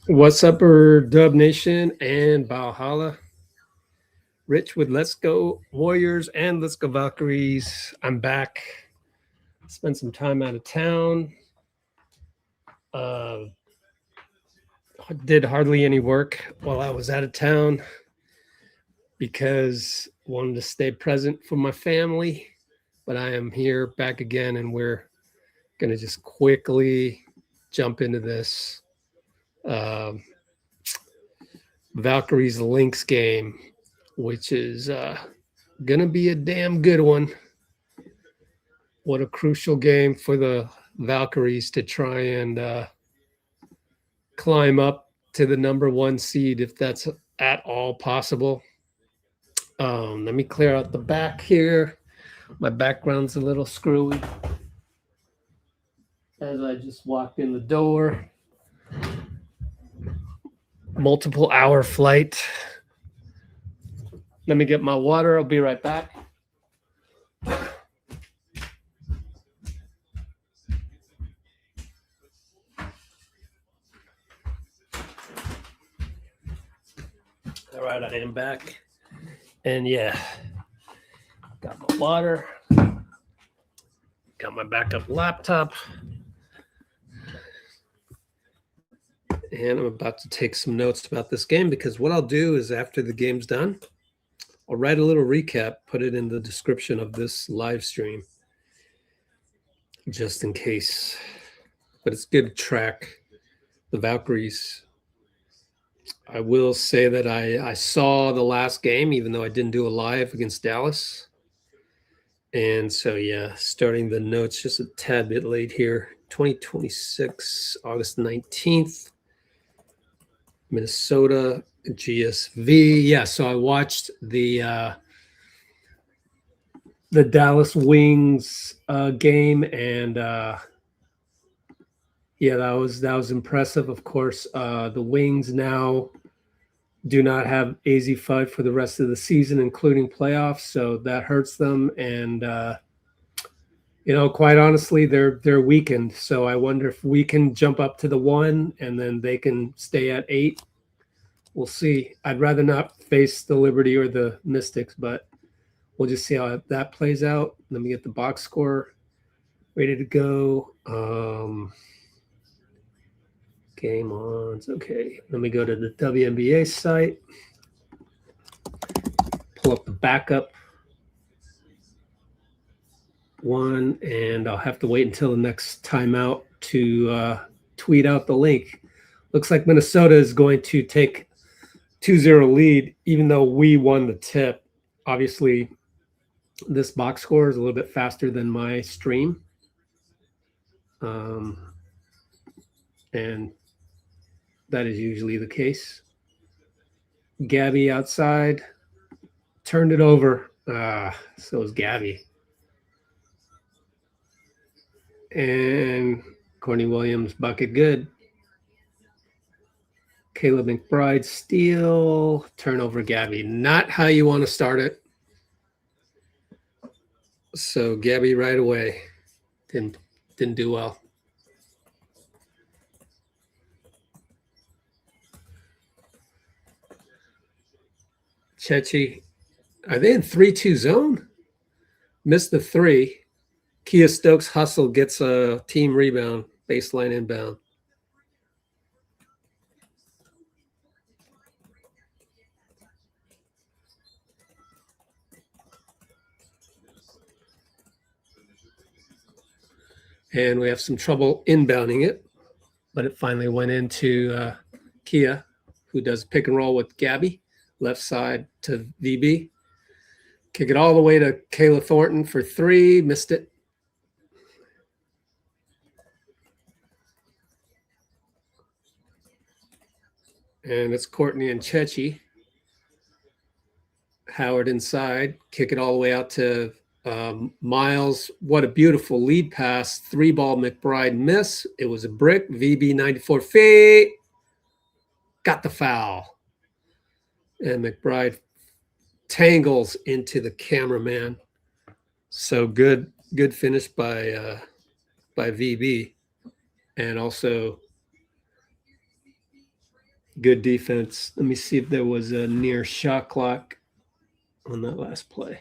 What's up, Dub Nation and Ballhalla? Rich with Let's Go Warriors and Let's Go Valkyries. I'm back. Spent some time out of town. Did hardly any work while I was out of town because I wanted to stay present for my family. But I am here back again, and we're going to just quickly jump into this Valkyries Lynx game, which is going to be a damn good one. What a crucial game for the Valkyries to try and climb up to the #1 seed if that's at all possible. Let me clear out the back here. My background's a little screwy as I just walked in the door. Multiple hour flight. Let me get my water. I'll be right back. All right, I am back. And yeah, got my water. Got my backup laptop. And I'm about to take some notes about this game because what I'll do is after the game's done, I'll write a little recap, put it in the description of this live stream, just in case. But it's good to track the Valkyries. I will say that I saw the last game, even though I didn't do a live against Dallas. And so, yeah, starting the notes just a tad bit late here. 2026, August 19th. Minnesota GSV. Yeah, so I watched the Dallas Wings game, and yeah, that was impressive. Of course, the Wings now do not have AZ FUD for the rest of the season, including playoffs, so that hurts them. And quite honestly, they're weakened. So I wonder if we can jump up to the 1 and then they can stay at 8. We'll see. I'd rather not face the Liberty or the Mystics, but we'll just see how that plays out. Let me get the box score ready to go. Game on. Okay. Let me go to the WNBA site. Pull up the backup one, and I'll have to wait until the next timeout to tweet out the link. Looks like Minnesota is going to take 2-0 lead, even though we won the tip. Obviously, this box score is a little bit faster than my stream. And that is usually the case. Gabby outside. Turned it over. So is Gabby. And Courtney Williams, bucket good. Kayla McBride steal. Turnover Gabby. Not how you want to start it. So Gabby right away. Didn't do well. Chechi, are they in 3-2 zone? Missed the 3. Kia Stokes hustle, gets a team rebound, baseline inbound. And we have some trouble inbounding it, but it finally went into Kia, who does pick and roll with Gabby. Left side to VB. Kick it all the way to Kayla Thornton for 3. Missed it. And it's Courtney and Chechi. Howard inside. Kick it all the way out to Miles. What a beautiful lead pass. 3-ball McBride miss. It was a brick. VB 94 feet. Got the foul. And McBride tangles into the cameraman. So good finish by VB. And also Good defense. Let me see if there was a near shot clock on that last play.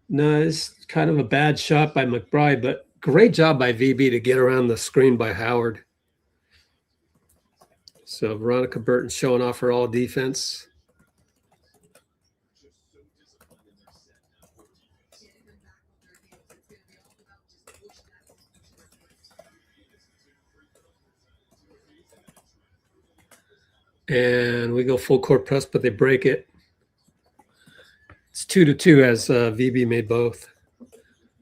No, it's kind of a bad shot by McBride, but great job by VB to get around the screen by Howard. So Veronica Burton showing off her all defense. And we go full court press, but they break it. It's 2-2 as VB made both.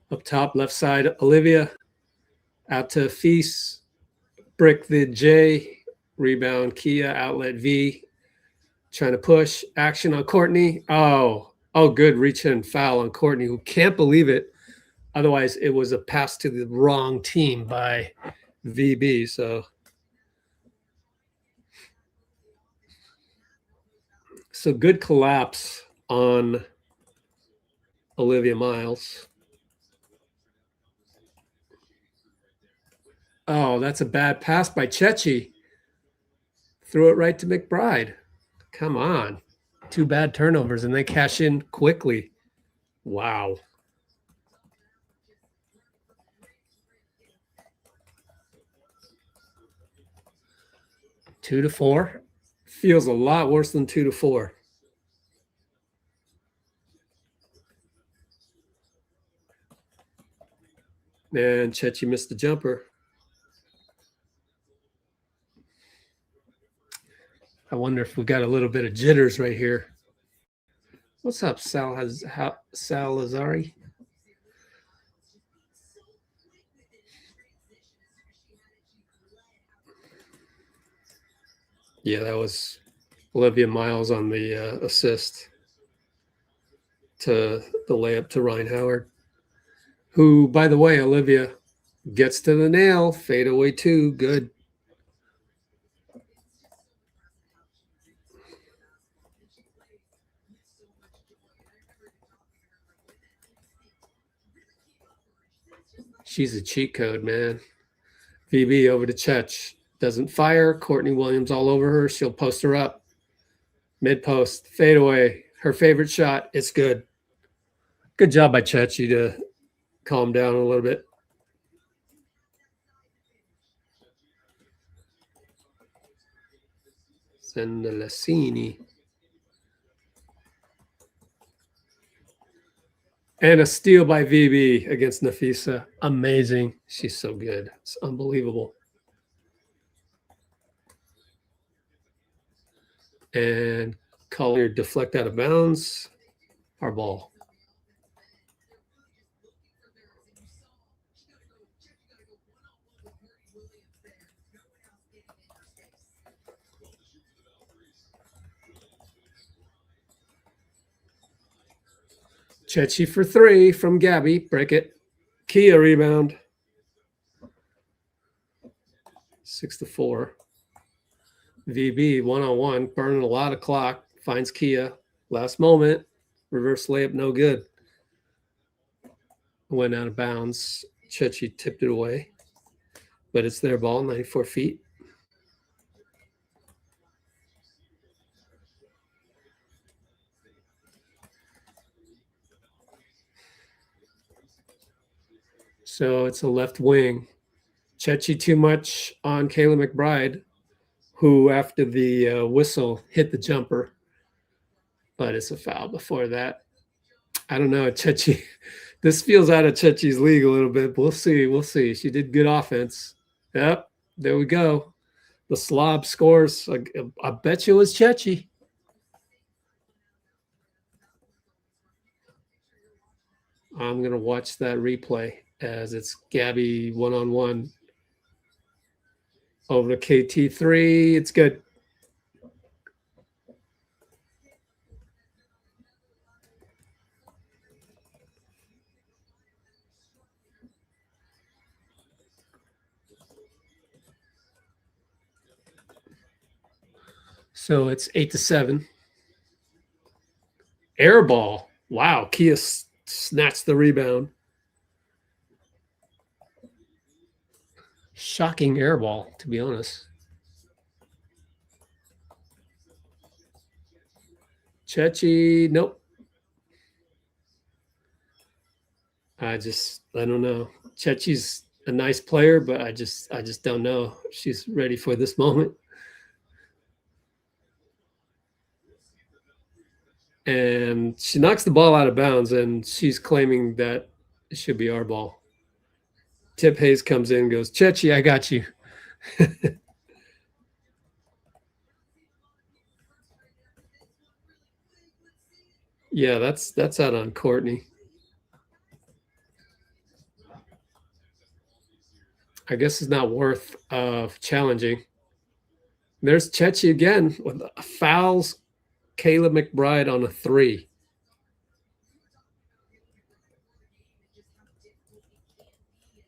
Up top, left side, Olivia. Out to Feast. Brick the J. Rebound, Kia. Outlet V. Trying to push. Action on Courtney. Oh, good. Reach and foul on Courtney, who can't believe it. Otherwise, it was a pass to the wrong team by VB. So good collapse on Olivia Miles. Oh, that's a bad pass by Chechi. Threw it right to McBride. Come on. 2 bad turnovers, and they cash in quickly. Wow. Two to four. Feels a lot worse than 2-4. And Chechi missed the jumper. I wonder if we got a little bit of jitters right here. What's up, Salazari? Yeah, that was Olivia Miles on the assist to the layup to Ryan Howard, who, by the way, Olivia gets to the nail. Fade away too. Good. She's a cheat code, man. VB over to Chech. Doesn't fire. Courtney Williams all over her. She'll post her up. Mid post. Fade away. Her favorite shot. It's good. Good job by Chechi to calm down a little bit. Sendelasini. And a steal by VB against Nafisa. Amazing. She's so good. It's unbelievable. And Collier deflect out of bounds. Our ball. Chechi for 3 from Gabby. Break it. Kia rebound. 6-4. VB 1-on-1. Burning a lot of clock. Finds Kia. Last moment. Reverse layup, no good. Went out of bounds. Chechi tipped it away. But it's their ball, 94 feet. So it's a left wing. Chechi too much on Kayla McBride, who after the whistle hit the jumper. But it's a foul before that. I don't know. Chechi, this feels out of Chechi's league a little bit. But we'll see. We'll see. She did good offense. Yep. There we go. The slob scores. I bet you it was Chechi. I'm going to watch that replay as it's Gabby 1-on-1 over to KT3. It's good. So it's 8-7. Air ball. Wow. Kia snatched the rebound. Shocking air ball, to be honest. Chechi, nope. I don't know. Chechi's a nice player, but I just don't know if she's ready for this moment. And she knocks the ball out of bounds, and she's claiming that it should be our ball. Tip Hayes comes in and goes, Chechi, I got you. Yeah, that's out on Courtney. I guess it's not worth challenging. There's Chechi again with fouls Kayla McBride on a 3.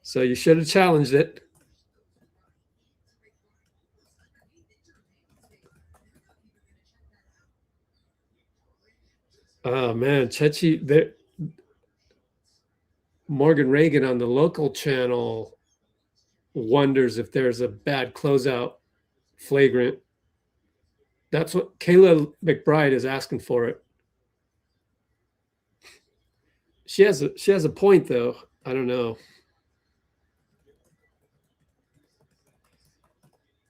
So you should have challenged it. Oh man, Chechi, Morgan Reagan on the local channel wonders if there's a bad closeout flagrant. That's what Kayla McBride is asking for it. She has a point though. I don't know.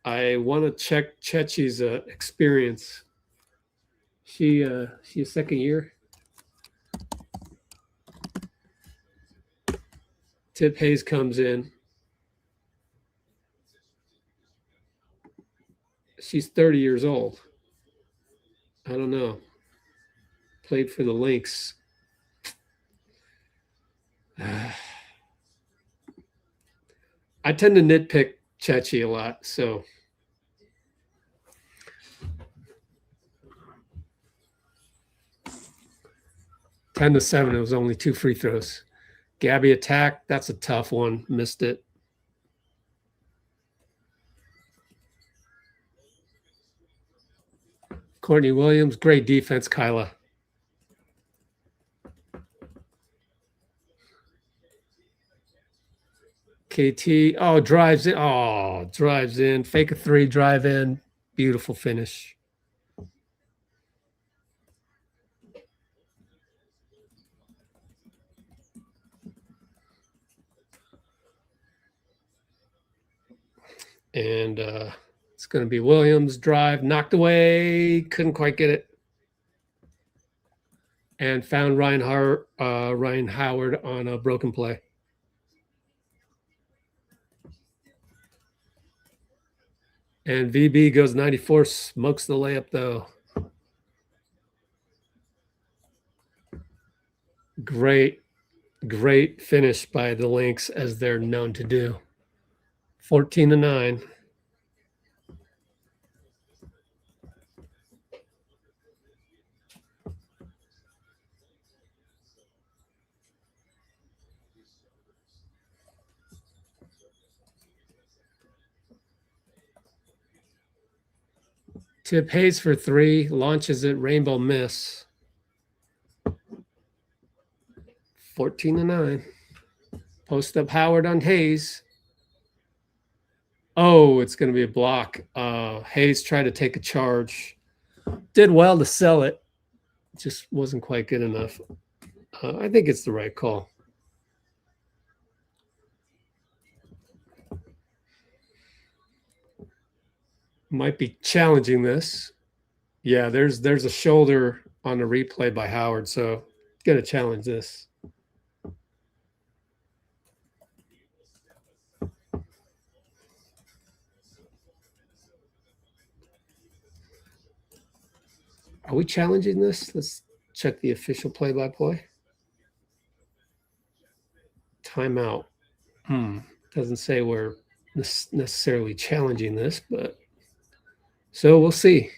I want to check Chechi's experience. She a second year. Tip Hayes comes in. She's 30 years old. I don't know. Played for the Lynx. I tend to nitpick Chechi a lot, so. Ten to 7, it was only 2 free throws. Gabby attacked. That's a tough one. Missed it. Courtney Williams, great defense, Kyla. KT, drives in. Drives in. Fake a 3, drive in. Beautiful finish. And it's going to be Williams, drive, knocked away, couldn't quite get it. And found Ryan Howard on a broken play. And VB goes 94, smokes the layup though. Great finish by the Lynx, as they're known to do. 14 to 9. Tip Hayes for 3, launches it, rainbow miss. 14 to 9. Post up Howard on Hayes. Oh, it's going to be a block. Hayes tried to take a charge. Did well to sell it. Just wasn't quite good enough. I think it's the right call. Might be challenging this. Yeah, there's a shoulder on the replay by Howard, so going to challenge this. Are we challenging this? Let's check the official play-by-play. Timeout. Doesn't say we're necessarily challenging this, but so we'll see.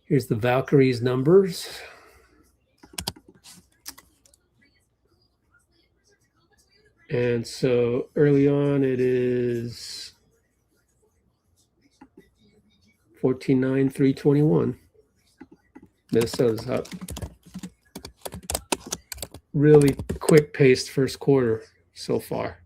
Here's the Valkyries numbers. And so early on, it is 14-9, 321. Minnesota's up. Really quick-paced first quarter so far.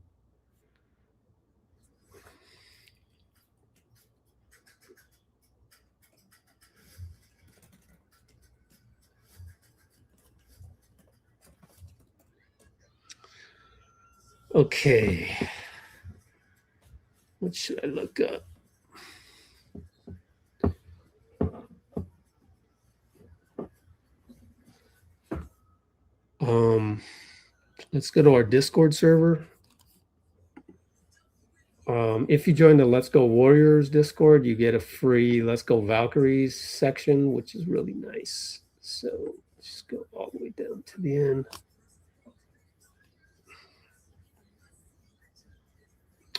Okay. What should I look up? Let's go to our Discord server. If you join the Let's Go Warriors Discord, you get a free Let's Go Valkyries section, which is really nice. So just go all the way down to the end.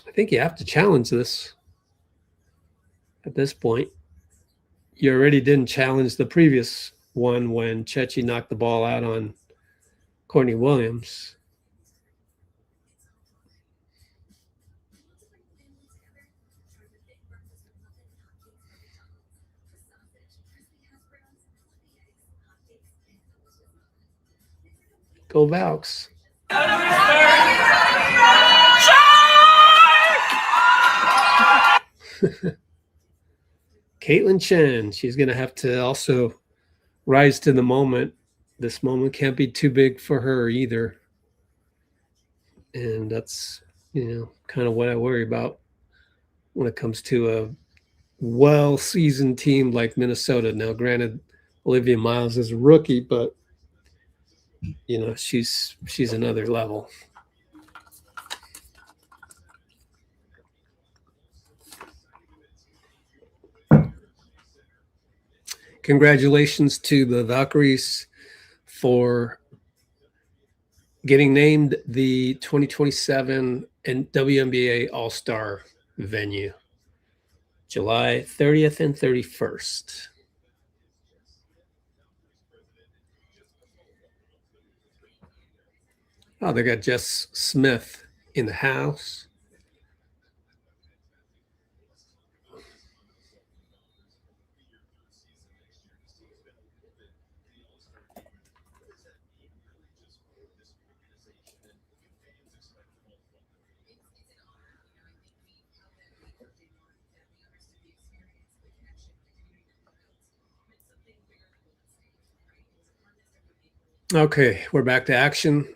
I think you have to challenge this at this point. You already didn't challenge the previous one when Chechi knocked the ball out on Courtney Williams. Go Valks. Caitlin Chen, she's going to have to also rise to the moment. This moment can't be too big for her either. And that's, kind of what I worry about when it comes to a well-seasoned team like Minnesota. Now, granted, Olivia Miles is a rookie, but she's another level. Congratulations to the Valkyries for getting named the 2027 WNBA All-Star venue, July 30th and 31st. Oh, they got Jess Smith in the house. Okay, we're back to action.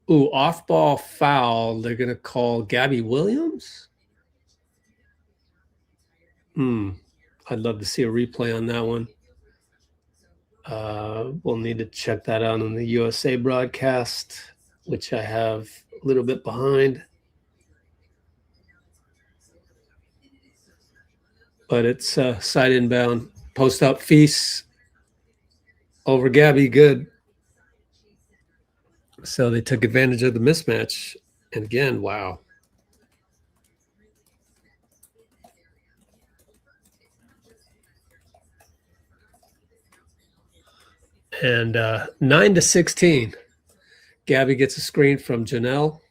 Off-ball foul. They're going to call Gabby Williams. I'd love to see a replay on that one. We'll need to check that out on the USA broadcast, which I have a little bit behind. But it's side inbound. Post-up feast over Gabby. Good. So they took advantage of the mismatch. And again, wow. And 9-16. Gabby gets a screen from Janelle,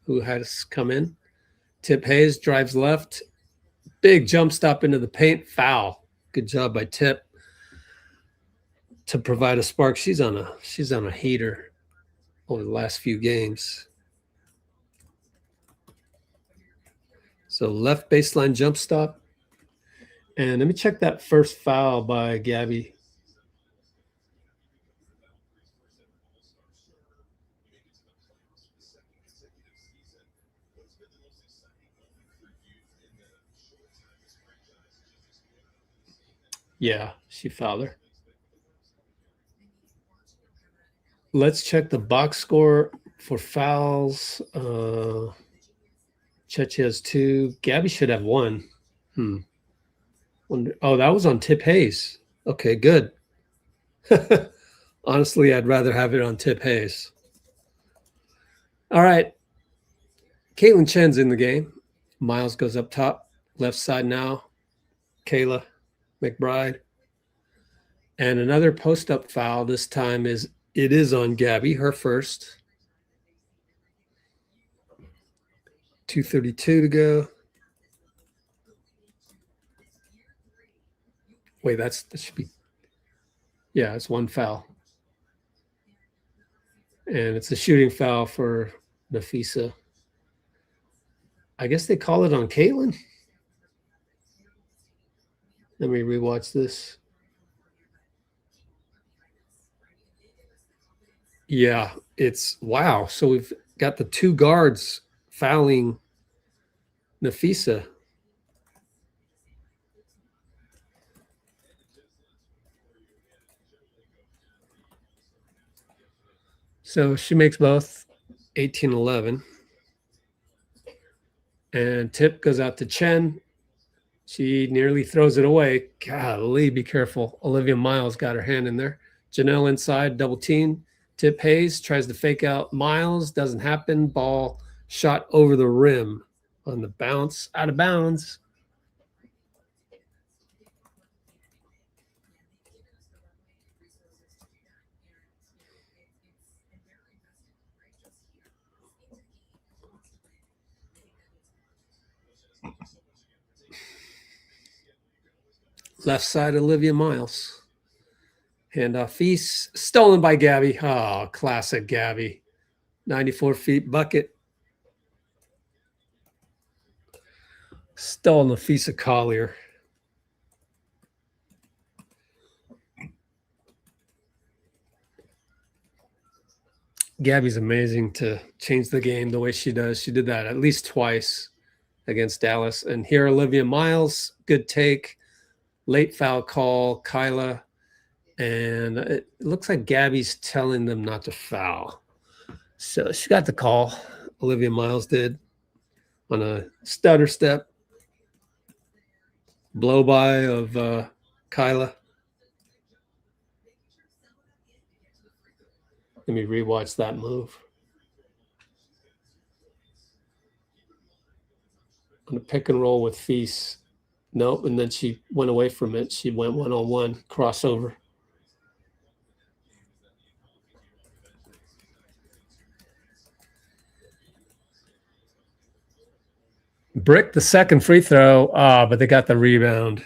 who has come in. Tip Hayes drives left. Big jump stop into the paint. Foul. Good job by Tip to provide a spark. She's on a heater over the last few games. So left baseline jump stop. And let me check that first foul by Gabby. Yeah, she fouled her. Let's check the box score for fouls. Chechi has 2. Gabby should have 1. Oh, that was on Tip Hayes. Okay, good. Honestly, I'd rather have it on Tip Hayes. All right. Caitlin Chen's in the game. Miles goes up top. Left side now. Kayla McBride. And another post-up foul. This time it is on Gabby, her first. 2:32 to go. Wait, that should be. Yeah, it's 1 foul. And it's a shooting foul for Nafisa. I guess they call it on Caitlin. Let me rewatch this. Yeah, it's wow. So we've got the two guards fouling Nafisa. So she makes both 18-11. And tip goes out to Chen. She nearly throws it away. Golly, be careful. Olivia Miles got her hand in there. Janelle inside, double team. Tip Hayes tries to fake out Miles. Doesn't happen. Ball shot over the rim on the bounce, out of bounds. Left side, Olivia Miles. Handoff feast. Stolen by Gabby. Oh, classic Gabby. 94 feet bucket. Stolen the Fisa Collier. Gabby's amazing to change the game the way she does. She did that at least twice against Dallas. And here, Olivia Miles, good take. Late foul call, Kayla. And it looks like Gabby's telling them not to foul. So she got the call. Olivia Miles did on a stutter step. Blow by of Kayla. Let me rewatch that move. On a pick and roll with Feast. Nope. And then she went away from it. She went one-on-one, crossover. Brick the second free throw, but they got the rebound.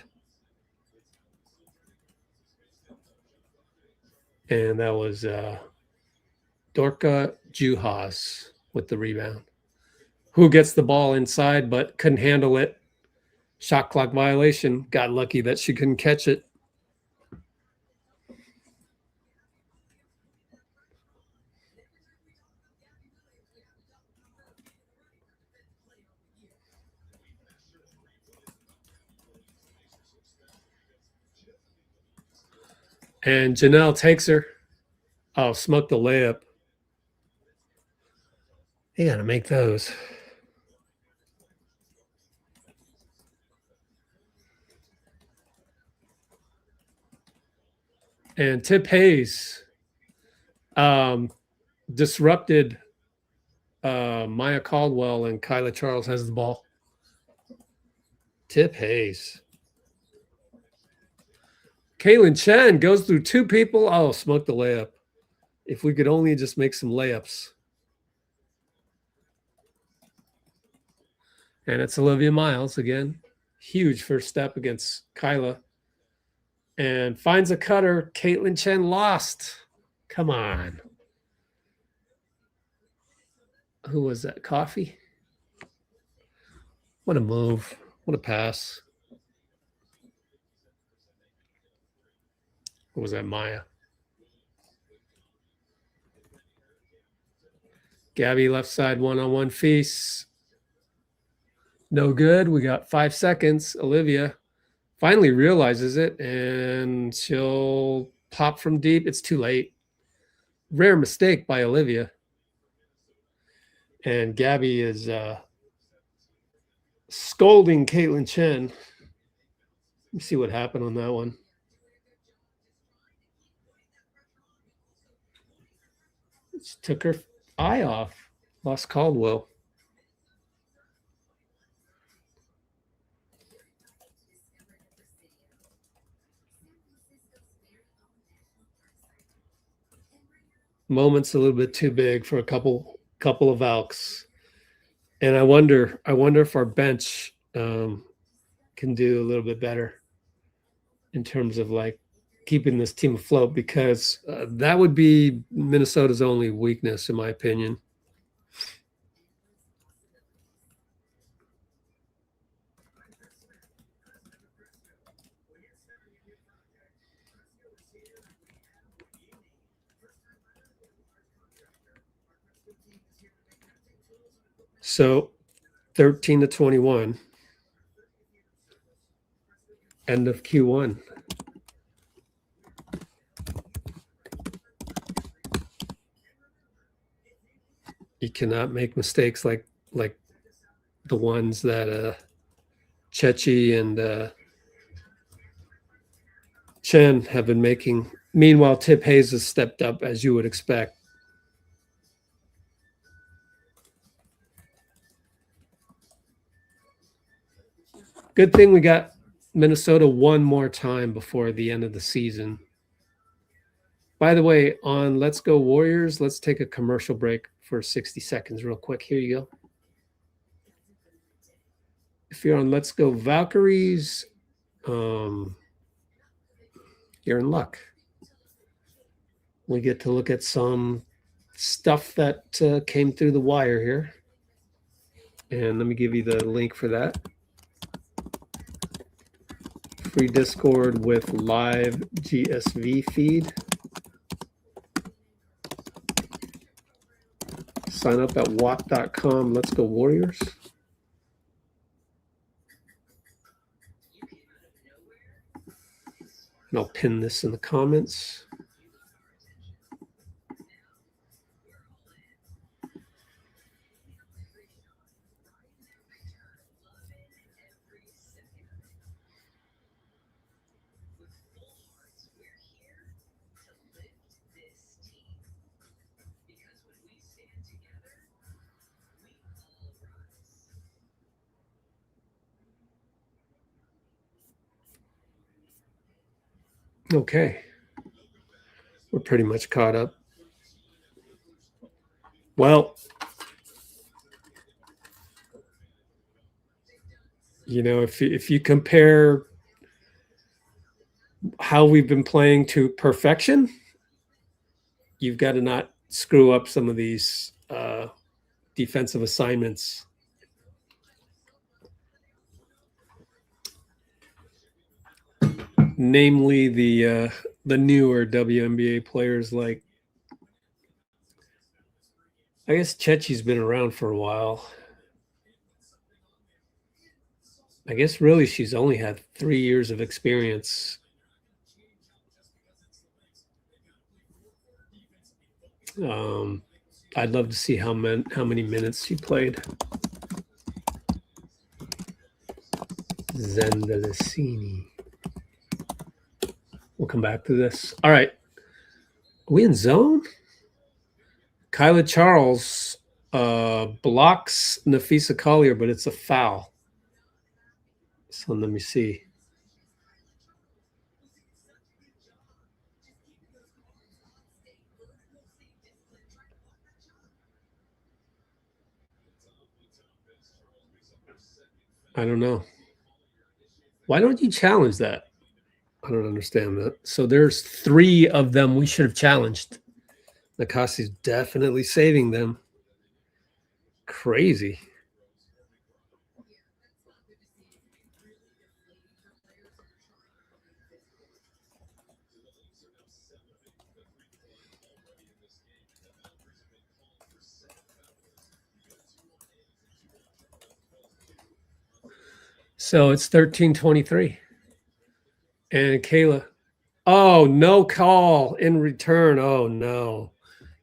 And that was Dorka Juhas with the rebound. Who gets the ball inside but couldn't handle it. Shot clock violation. Got lucky that she couldn't catch it. And Janelle takes her. Oh, smoked the layup. You got to make those. And Tip Hayes disrupted Maya Caldwell, and Kyla Charles has the ball. Tip Hayes. Kaylin Chen goes through two people. Oh, smoked the layup. If we could only just make some layups. And it's Olivia Miles again. Huge first step against Kyla. And finds a cutter. Caitlin Chen lost. Come on. Who was that? Coffee? What a move. What a pass. Or was that Maya? Gabby left side one-on-one feast. No good. We got 5 seconds. Olivia finally realizes it, and she'll pop from deep. It's too late. Rare mistake by Olivia. And Gabby is scolding Caitlin Chen. Let me see what happened on that one. She took her eye off. Lost Caldwell. Moment's a little bit too big for a couple of Valks. And I wonder if our bench can do a little bit better in terms of like keeping this team afloat, because that would be Minnesota's only weakness, in my opinion. So 13-21. End of Q1. You cannot make mistakes like the ones that Chechi and Chen have been making. Meanwhile, Tip Hayes has stepped up, as you would expect. Good thing we got Minnesota one more time before the end of the season. By the way, on Let's Go Warriors, let's take a commercial break for 60 seconds real quick. Here you go. If you're on Let's Go Valkyries, you're in luck. We get to look at some stuff that came through the wire here. And let me give you the link for that. Free Discord with live GSV feed. Sign up at walk.com. Let's Go Warriors. And I'll pin this in the comments. Okay. We're pretty much caught up. Well, you know, if you compare how we've been playing to perfection, you've got to not screw up some of these defensive assignments. Namely the newer WNBA players, like, I guess Chechi's been around for a while. I guess really she's only had 3 years of experience. I'd love to see how many minutes she played. Zendelicini. We'll come back to this. All right. Are we in zone? Kyla Charles blocks Nafisa Collier, but it's a foul. So let me see. I don't know. Why don't you challenge that? I don't understand that. So there's 3 of them we should have challenged. Nakasi's definitely saving them. Crazy. So it's 13-23. And Kayla, oh, no call in return. Oh no.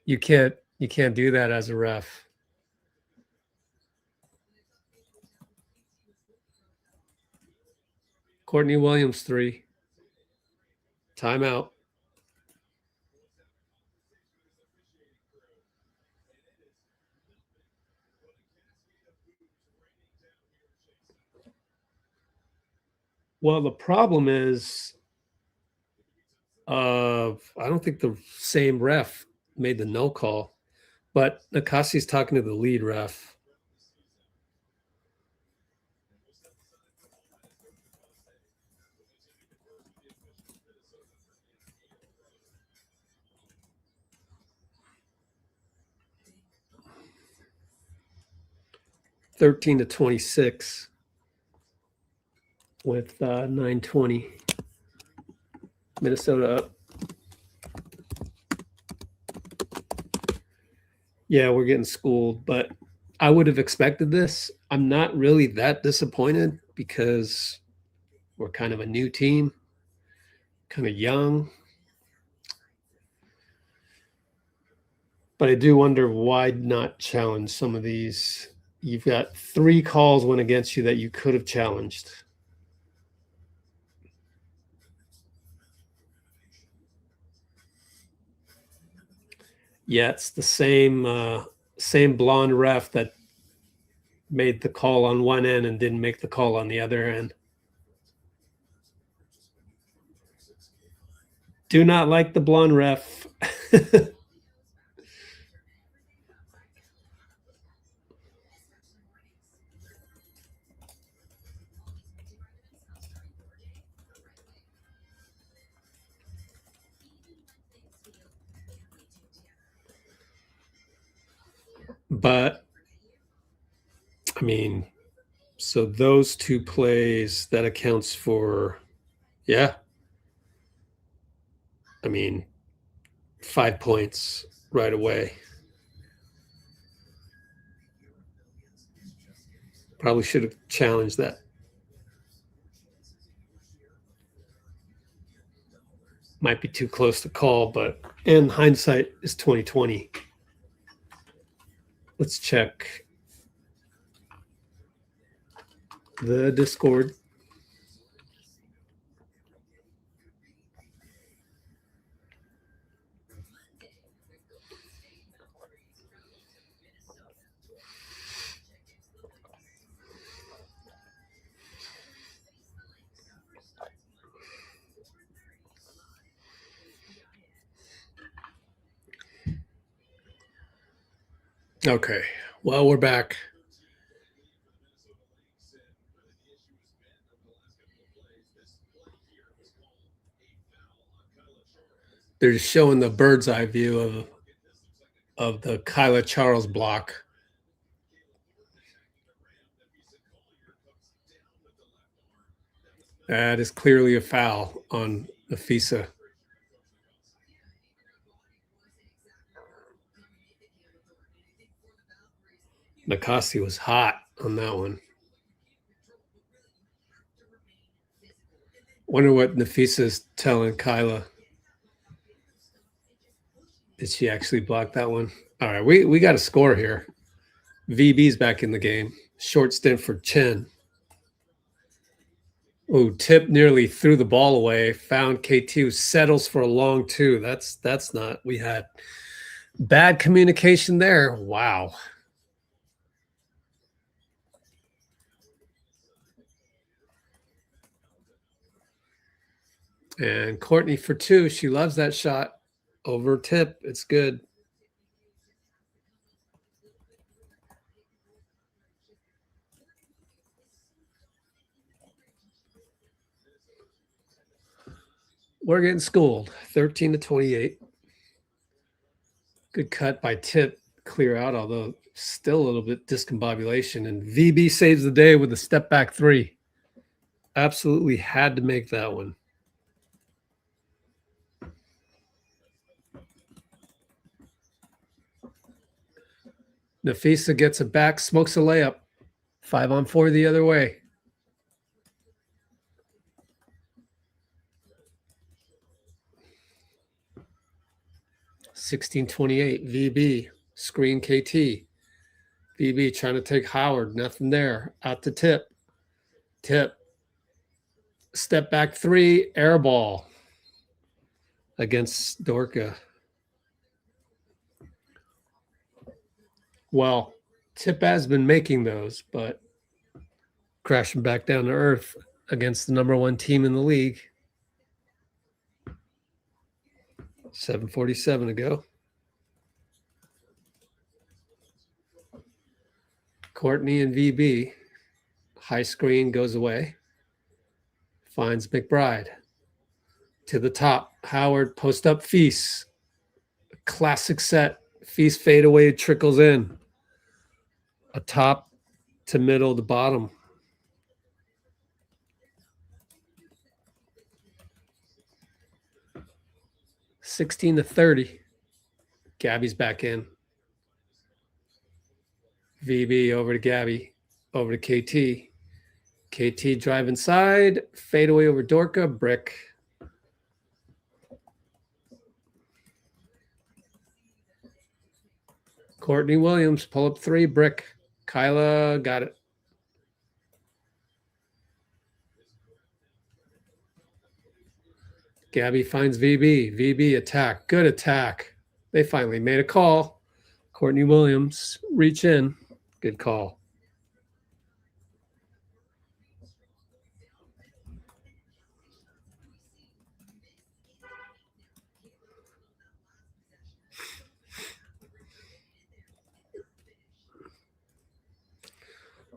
You can't do that as a ref. Courtney Williams 3. Timeout. Well, the problem is I don't think the same ref made the no call, but Nakasi's talking to the lead ref. (13-26) with 9:20. Minnesota up. Yeah, we're getting schooled, but I would have expected this. I'm not really that disappointed because we're kind of a new team, kind of young. But I do wonder why not challenge some of these. You've got 3 calls went against you that you could have challenged. Yeah, it's the same blonde ref that made the call on one end and didn't make the call on the other end. Do not like the blonde ref. But I mean, so those 2 plays, that accounts for, yeah. I mean, 5 points right away. Probably should have challenged that. Might be too close to call, but in hindsight is 2020. Let's check the Discord. Okay, well, we're back. They're just showing the bird's eye view of the Kyla Charles block. That is clearly a foul on Nafisa. Nakasi was hot on that one. Wonder what Nafisa's telling Kyla. Did she actually block that one? All right, we got a score here. VB's back in the game. Short stint for Chen. Oh, Tip nearly threw the ball away. Found K2, settles for a long 2. That's not. We had bad communication there. Wow. And Courtney for 2. She loves that shot over Tip. It's good. We're getting schooled. 13-28. Good cut by Tip. Clear out, although still a little bit discombobulation. And VB saves the day with a step back 3. Absolutely had to make that one. Nafisa gets it back, smokes a layup. 5-on-4 the other way. (16:28) VB screen KT. VB trying to take Howard. Nothing there. Out to Tip. Tip. Step back 3. Air ball against Dorka. Well, Tip has been making those, but crashing back down to earth against the number 1 team in the league. 7:47 to go. Courtney and VB. High screen goes away. Finds McBride. To the top. Howard post up Feast. Classic set. Feast fade away, trickles in. A top to middle to bottom. (16-30). Gabby's back in. VB over to Gabby, over to KT. KT drive inside, fade away over Dorka, brick. Courtney Williams, pull up 3, brick. Kayla got it. Gabby finds VB. VB attack. Good attack. They finally made a call. Courtney Williams, reach in. Good call.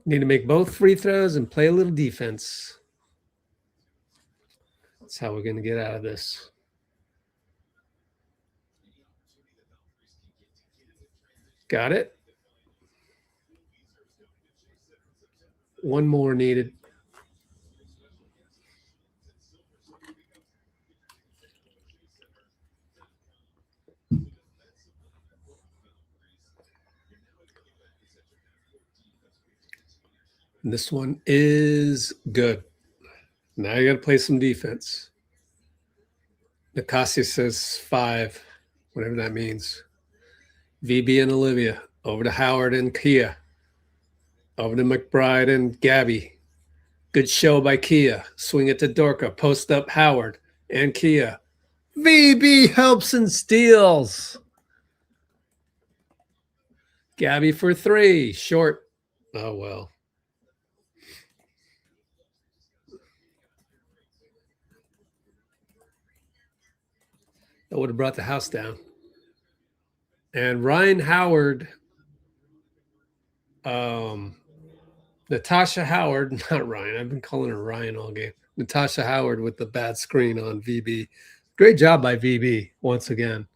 Need to make both free throws and play a little defense. That's how we're going to get out of this. Got it. One more needed. And this one is good. Now you got to play some defense. Nicasia says 5, whatever that means. VB and Olivia. Over to Howard and Kia. Over to McBride and Gabby. Good show by Kia. Swing it to Dorka. Post up Howard and Kia. VB helps and steals. Gabby for 3. Short. Oh, well. That would have brought the house down. And Ryan Howard, Natasha Howard, not Ryan. I've been calling her Ryan all game. Natasha Howard with the bad screen on VB. Great job by VB once again.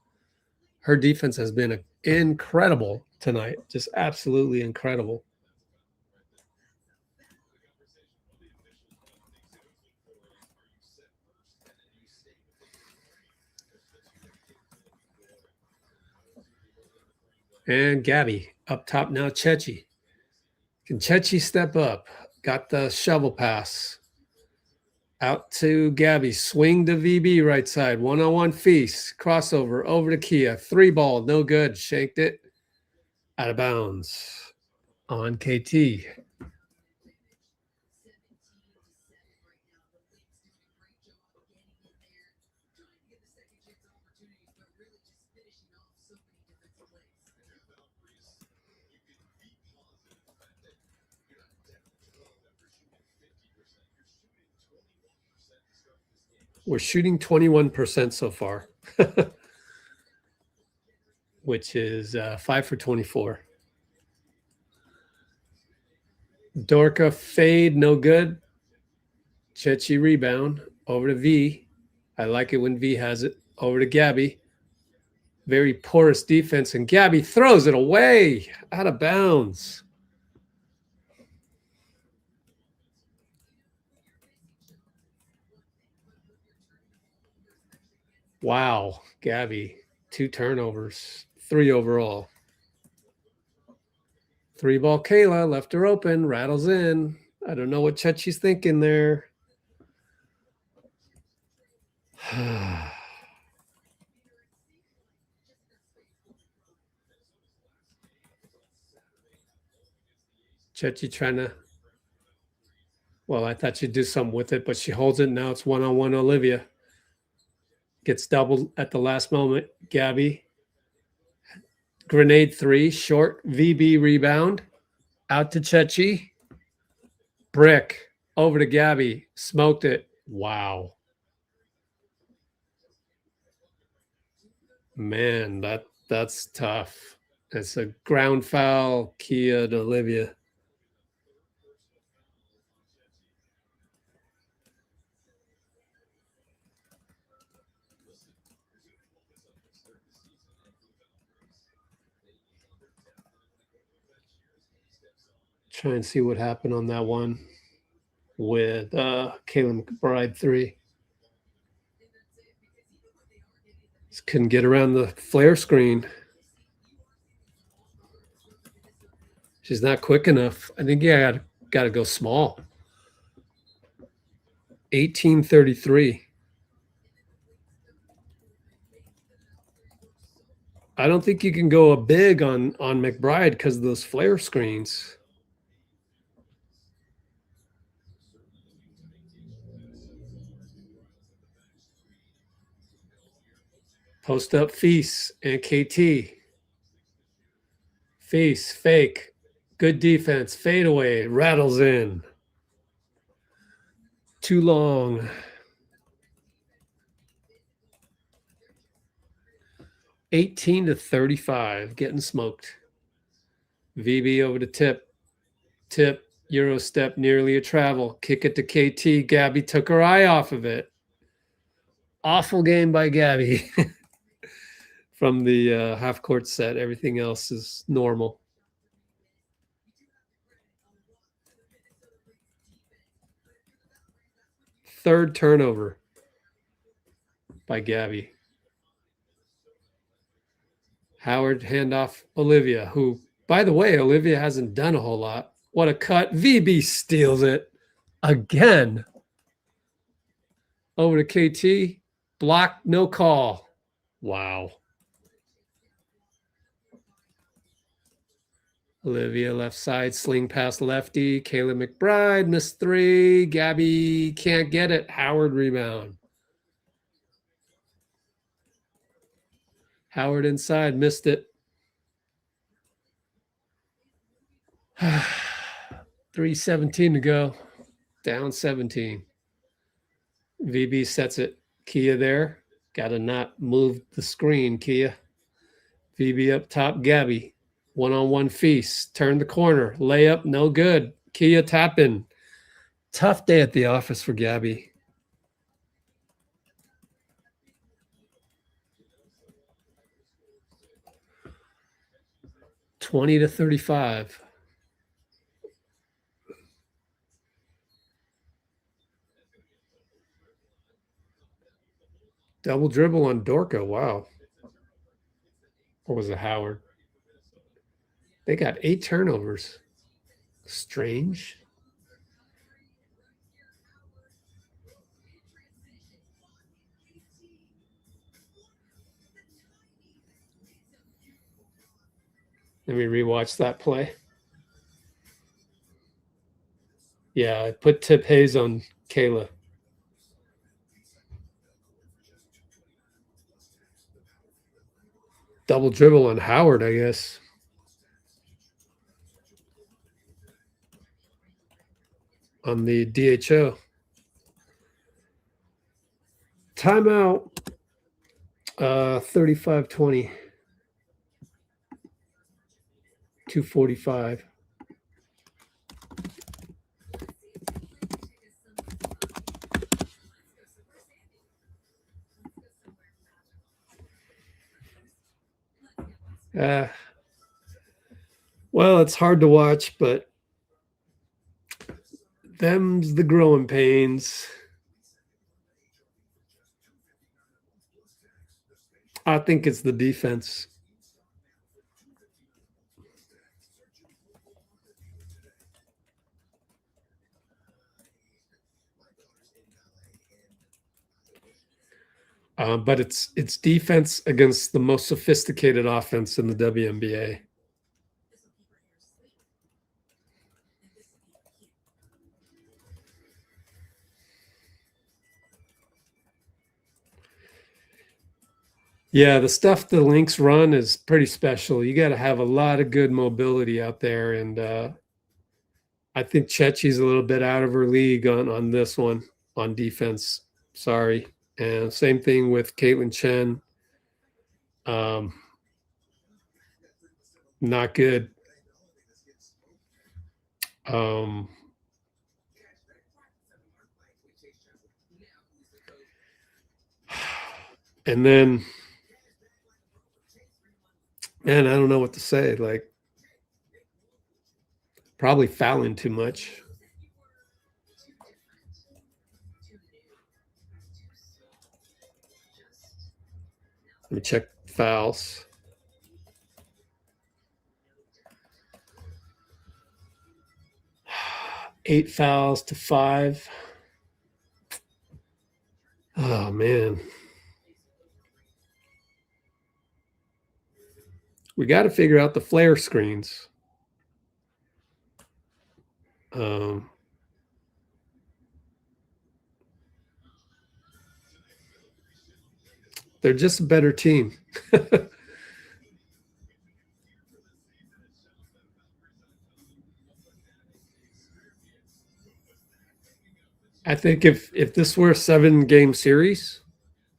Her defense has been incredible tonight. Just absolutely incredible. And Gabby up top now, Chechi. Can Chechi step up? Got the shovel pass. Out to Gabby. Swing to VB right side. One-on-one feast. Crossover over to Kia. 3 ball. No good. Shanked it. Out of bounds. On KT. We're shooting 21% so far, which is 5 for 24. Dorka fade, no good. Chechi rebound over to V. I like it when V has it. Over to Gabby. Very porous defense, and Gabby throws it away out of bounds. Wow, Gabby, 2 turnovers, 3 overall. 3 ball Kayla, left her open, rattles in. I don't know what Chechi's thinking there. Chechi trying to, well, I thought she'd do something with it, but she holds it. Now it's one-on-one Olivia. Gets doubled at the last moment. Gabby. Grenade 3. Short. VB rebound. Out to Chechi. Brick. Over to Gabby. Smoked it. Wow. Man, that's tough. It's a ground foul. Kia to Olivia. Try and see what happened on that one with Kayla McBride 3. Just couldn't get around the flare screen. She's not quick enough. I think I got to go small. 1833. I don't think you can go a big on McBride because of those flare screens. Post up Feast and KT. Feast, fake. Good defense. Fade away. Rattles in. Too long. 18-35. Getting smoked. VB over to tip. Tip. Euro step. Nearly a travel. Kick it to KT. Gabby took her eye off of it. Awful game by Gabby. From the half court set. Everything else is normal. Third turnover by Gabby. Howard handoff Olivia, who, by the way, Olivia hasn't done a whole lot. What a cut. VB steals it again. Over to KT. Block, no call. Wow. Olivia left side, sling past lefty. Kayla McBride missed three. Gabby can't get it. Howard rebound. Howard inside, missed it. 3:17 to go. Down 17. VB sets it. Kia there. Got to not move the screen, Kia. VB up top, Gabby. One-on-one Feast. Turn the corner. Layup, no good. Kia tapping. Tough day at the office for Gabby. $20-35. Double dribble on Dorka. Wow. Or was it Howard? They got 8 turnovers. Strange. Let me rewatch that play. Yeah, I put Tip Hayes on Kayla. Double dribble on Howard, I guess. On the DHO. Timeout. 35-20. 2:45. Well, it's hard to watch, but them's the growing pains. I think it's the defense. But it's defense against the most sophisticated offense in the WNBA. Yeah, the stuff the Lynx run is pretty special. You got to have a lot of good mobility out there, and I think Chechi's a little bit out of her league on this one on defense. Sorry. And same thing with Caitlin Chen. Not good. And then, man, I don't know what to say. Like, probably fouling too much. Let me check fouls. 8 fouls to 5. Oh, man. We got to figure out the flare screens. They're just a better team. I think if this were a 7-game series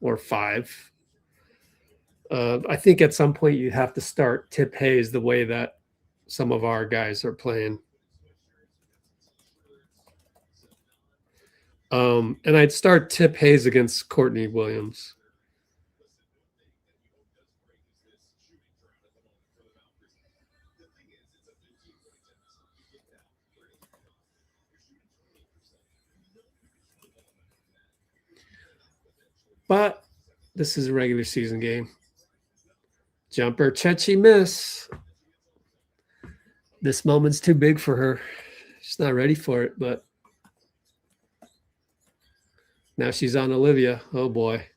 or 5, I think at some point you have to start Tip Hayes the way that some of our guys are playing. And I'd start Tip Hayes against Courtney Williams. But this is a regular season game. Jumper, Chechi miss. This moment's too big for her. She's not ready for it, but now she's on Olivia. Oh, boy.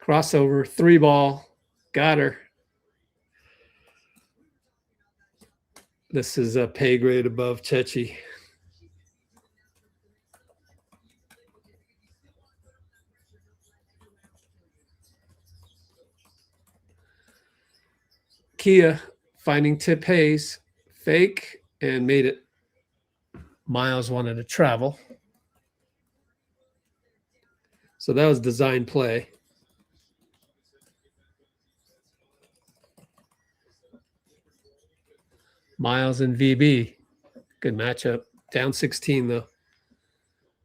Crossover, 3-ball. Got her. This is a pay grade above Chechi. Kia finding Tip Hayes. Fake and made it. Miles wanted to travel. So that was design play. Miles and VB. Good matchup. Down 16, though.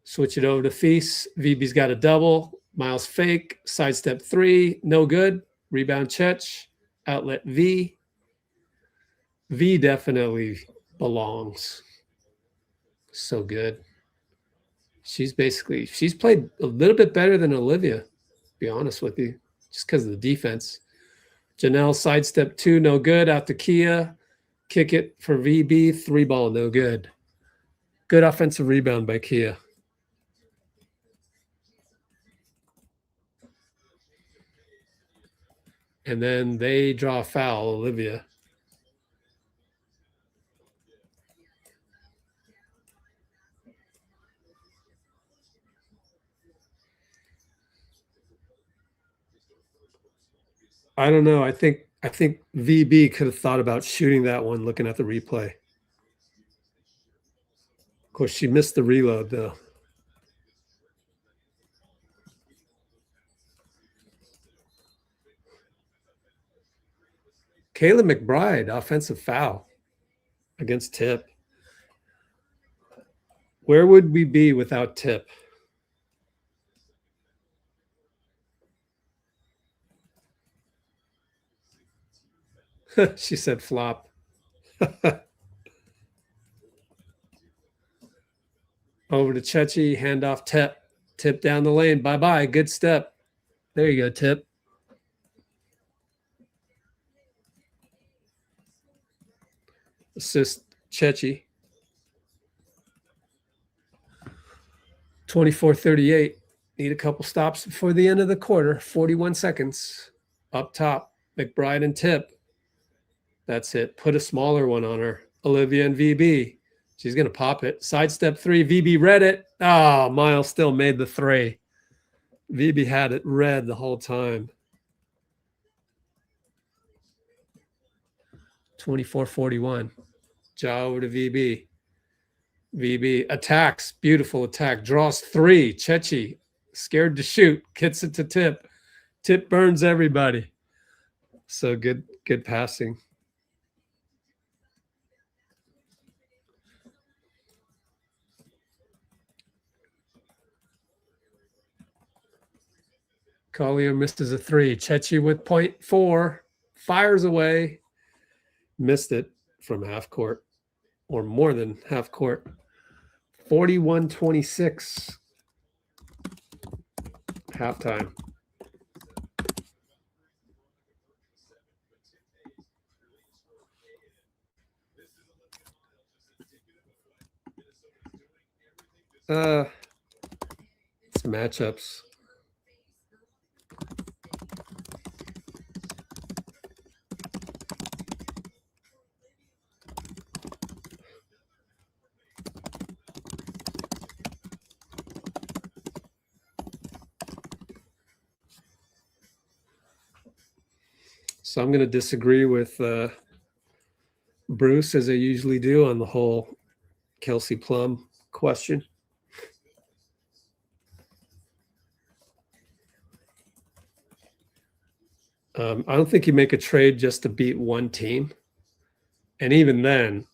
Switch it over to Feast. VB's got a double. Miles fake. Sidestep 3. No good. Rebound Chech. Outlet V. V definitely belongs. So good. She's played a little bit better than Olivia, to be honest with you, just because of the defense. Janelle sidestep 2, no good. Out to Kia. Kick it for VB. 3-ball, no good. Good offensive rebound by Kia. And then they draw a foul, Olivia. I don't know. I think VB could have thought about shooting that one looking at the replay. Of course, she missed the reload, though. Kayla McBride, offensive foul against Tip. Where would we be without Tip? She said flop. Over to Chechi, handoff Tip. Tip down the lane. Bye-bye. Good step. There you go, Tip. Assist Chechi. 24-38. Need a couple stops before the end of the quarter. 41 seconds. Up top, McBride and Tip. That's it. Put a smaller one on her. Olivia and VB. She's going to pop it. Sidestep 3. VB read it. Oh, Miles still made the 3. VB had it read the whole time. 24-41. Ja over to VB. VB attacks. Beautiful attack. Draws 3. Chechi scared to shoot. Gets it to Tip. Tip burns everybody. So good passing. Collier misses a 3. Chechi with 0.4. Fires away. Missed it from half court or more than half court. 41-26. Halftime. It's matchups. So I'm going to disagree with Bruce, as I usually do, on the whole Kelsey Plum question. I don't think you make a trade just to beat one team. And even then,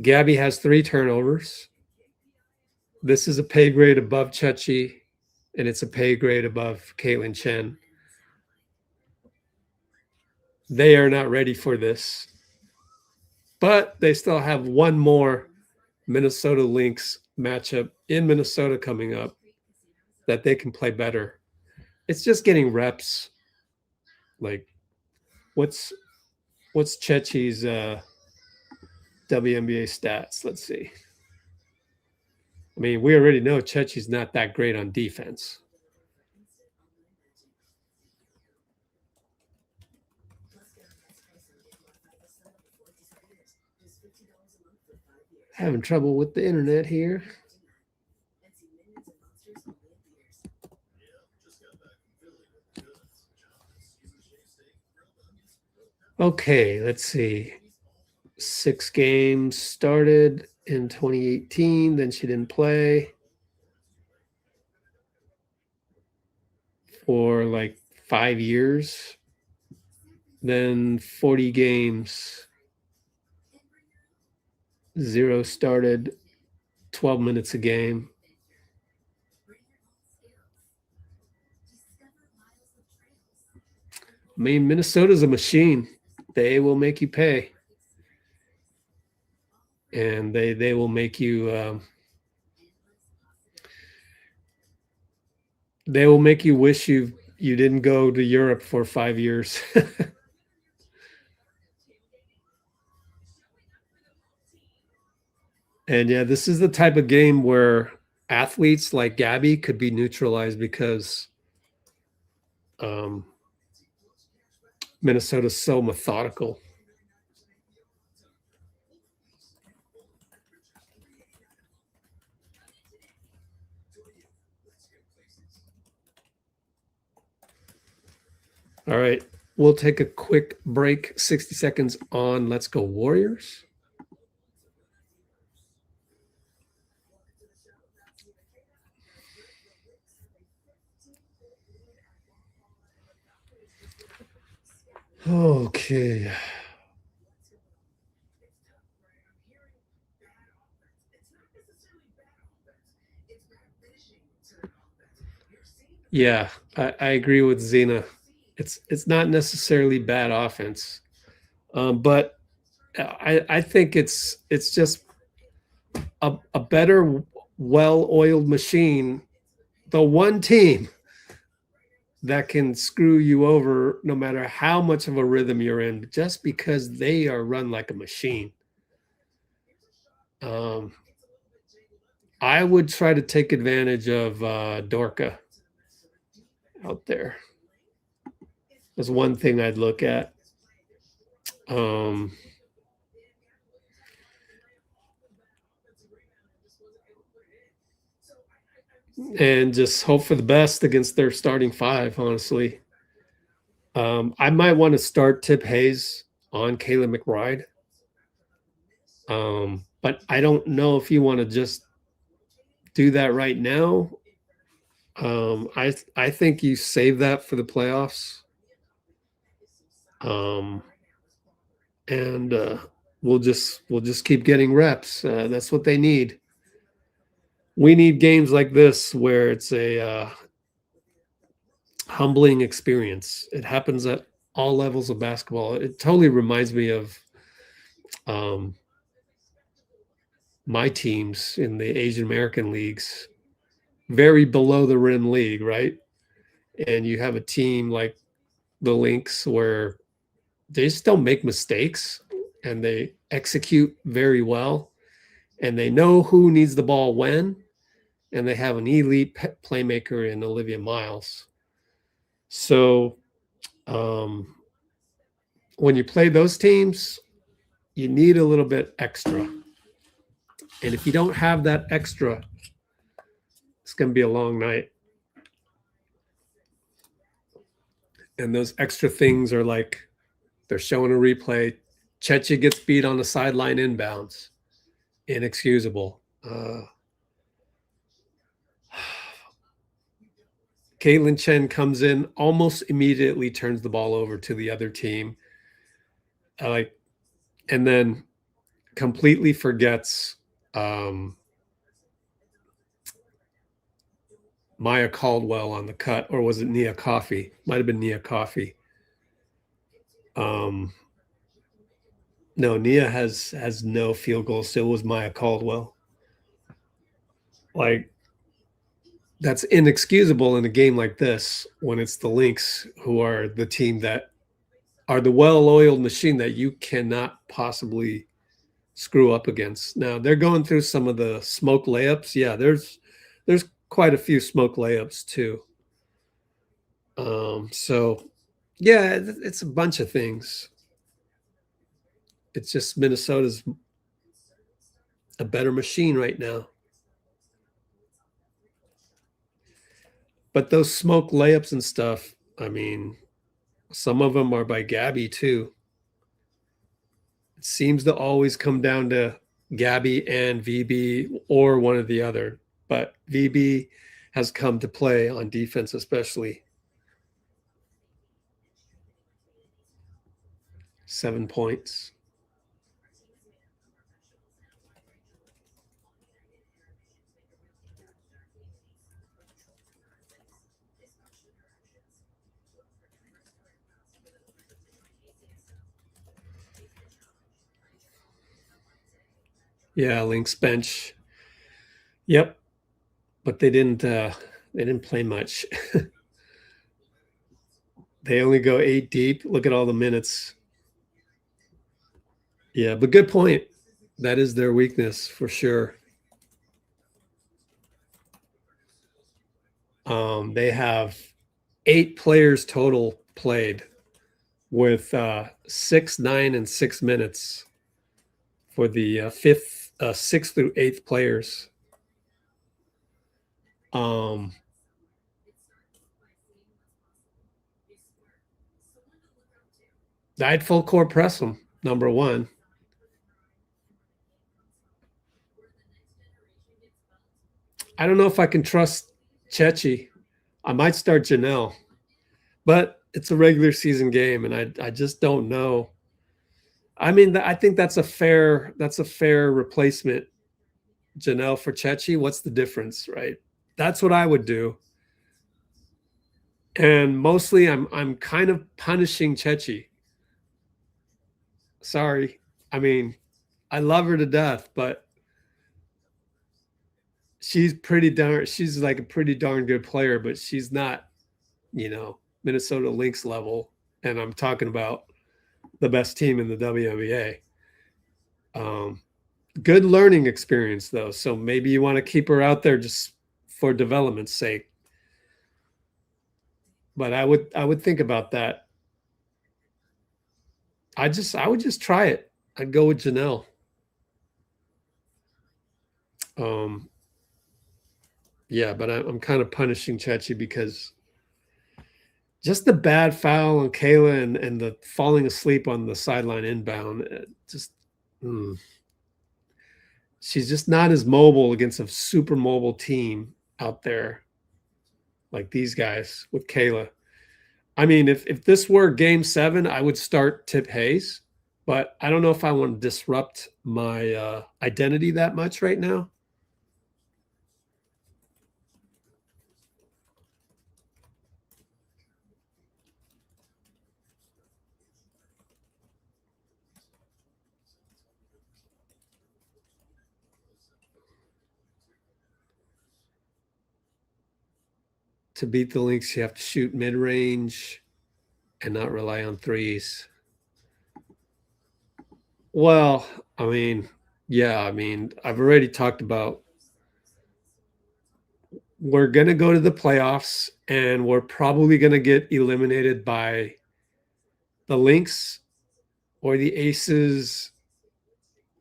Gabby has 3 turnovers. This is a pay grade above Chechi, and it's a pay grade above Caitlin Chen. They are not ready for this. But they still have one more Minnesota Lynx matchup in Minnesota coming up that they can play better. It's just getting reps. Like, what's Chechi's WNBA stats? Let's see. I mean, we already know Chechi's not that great on defense. Having trouble with the internet here. Okay, let's see. 6 games started in 2018. Then she didn't play for like 5 years. Then 40 games. 0 started, 12 minutes a game. I mean, Minnesota's a machine. They will make you pay. And they will make you they will make you wish you didn't go to Europe for 5 years. And yeah, this is the type of game where athletes like Gabby could be neutralized because Minnesota's so methodical. All right, we'll take a quick break, 60 seconds on Let's Go Warriors. Okay. Yeah, I agree with Zena. It's not necessarily bad offense, but I think it's just a better, well-oiled machine. The one team that can screw you over no matter how much of a rhythm you're in, just because they are run like a machine. I would try to take advantage of Dorka out there. That's one thing I'd look at. And just hope for the best against their starting 5, honestly. I might want to start Tip Hayes on Kayla McBride. But I don't know if you want to just do that right now. I think you save that for the playoffs. And we'll just keep getting reps. That's what they need. We need games like this where it's a humbling experience. It happens at all levels of basketball. It totally reminds me of my teams in the Asian American leagues, very below the rim league, right? And you have a team like the Lynx where they just don't make mistakes, and they execute very well, and they know who needs the ball when, and they have an elite playmaker in Olivia Miles. So when you play those teams, you need a little bit extra. And if you don't have that extra, it's going to be a long night. And those extra things are like they're showing a replay. Chechi gets beat on the sideline inbounds. Inexcusable. Caitlin Chen comes in, almost immediately turns the ball over to the other team. And then completely forgets Maya Caldwell on the cut, or was it Nia Coffey? Might have been Nia Coffey. No, Nia has no field goal. Still was Maya Caldwell. Like, that's inexcusable in a game like this when it's the Lynx who are the team that are the well-oiled machine that you cannot possibly screw up against. Now, they're going through some of the smoke layups. Yeah, there's quite a few smoke layups too. So, yeah, it's a bunch of things. It's just Minnesota's a better machine right now. But those smoke layups and stuff, I mean, some of them are by Gabby too. It seems to always come down to Gabby and VB or one or the other. But VB has come to play on defense, especially. 7 points. Yeah, Lynx bench. Yep, but they didn't play much. They only go 8 deep. Look at all the minutes. Yeah, but good point. That is their weakness for sure. They have 8 players total played with 6, 9, and 6 minutes for the 6th through 8th players. I'd full court press them, number one. I don't know if I can trust Chechi. I might start Janelle, but it's a regular season game, and I just don't know. I mean, I think that's a fair replacement, Janelle for Chechi. What's the difference, right? That's what I would do. And mostly, I'm kind of punishing Chechi. Sorry, I mean, I love her to death, but she's like a pretty darn good player, but she's not, Minnesota Lynx level. And I'm talking about the best team in the WNBA. Good learning experience though. So maybe you want to keep her out there just for development's sake. But I would think about that. I would just try it. I'd go with Janelle. Yeah, but I'm kind of punishing Chechi because just the bad foul on Kayla and the falling asleep on the sideline inbound. She's just not as mobile against a super mobile team out there like these guys with Kayla. I mean, if this were game 7, I would start Tip Hayes, but I don't know if I want to disrupt my identity that much right now. To beat the Lynx, you have to shoot mid-range and not rely on threes. Well, I mean, yeah, I mean, I've already talked about we're going to go to the playoffs and we're probably going to get eliminated by the Lynx or the Aces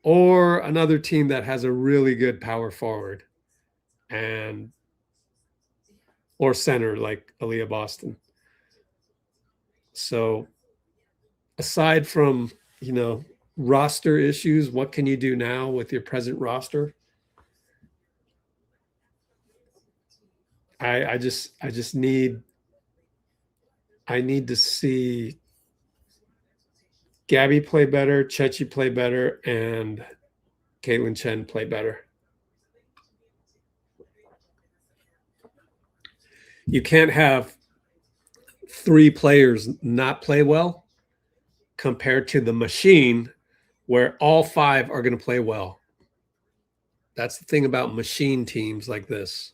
or another team that has a really good power forward and or center like Aaliyah Boston. So aside from, roster issues, what can you do now with your present roster? I just need to see Gabby play better, Chechi play better, and Caitlin Chen play better. You can't have three players not play well compared to the machine where all five are going to play well. That's the thing about machine teams like this.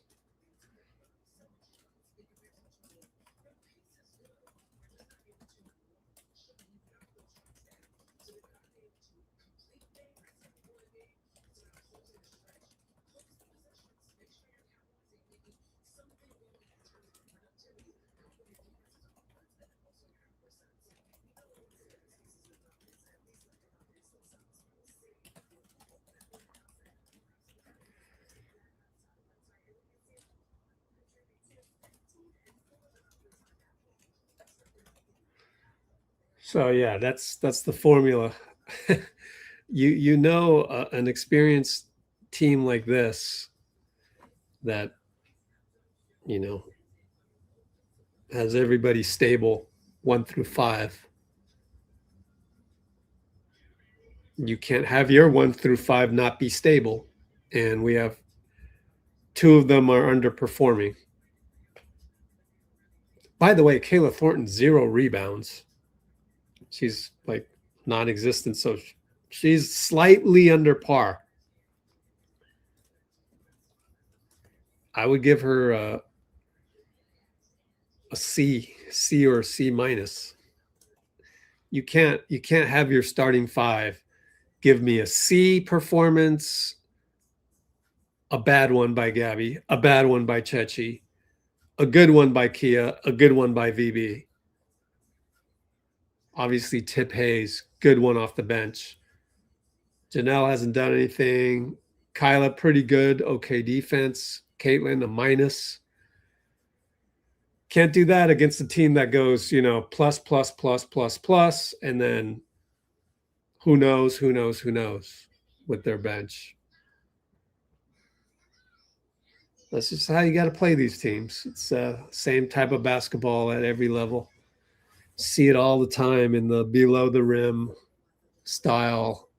So yeah, that's the formula. An experienced team like this that you know has everybody stable 1 through 5. You can't have your 1 through 5 not be stable, and we have two of them are underperforming. By the way, Kayla Thornton 0 rebounds. She's like non-existent, so she's slightly under par. I would give her a C or C minus. You can't have your starting 5 give me a C performance, a bad one by Gabby, a bad one by Chechi, a good one by Kia, a good one by VB. Obviously, Tip Hayes, good one off the bench. Janelle hasn't done anything. Kyla, pretty good, okay defense. Caitlin, a minus. Can't do that against a team that goes, plus, plus, plus, plus, plus, and then who knows with their bench. That's just how you got to play these teams. It's same type of basketball at every level. See it all the time in the below the rim style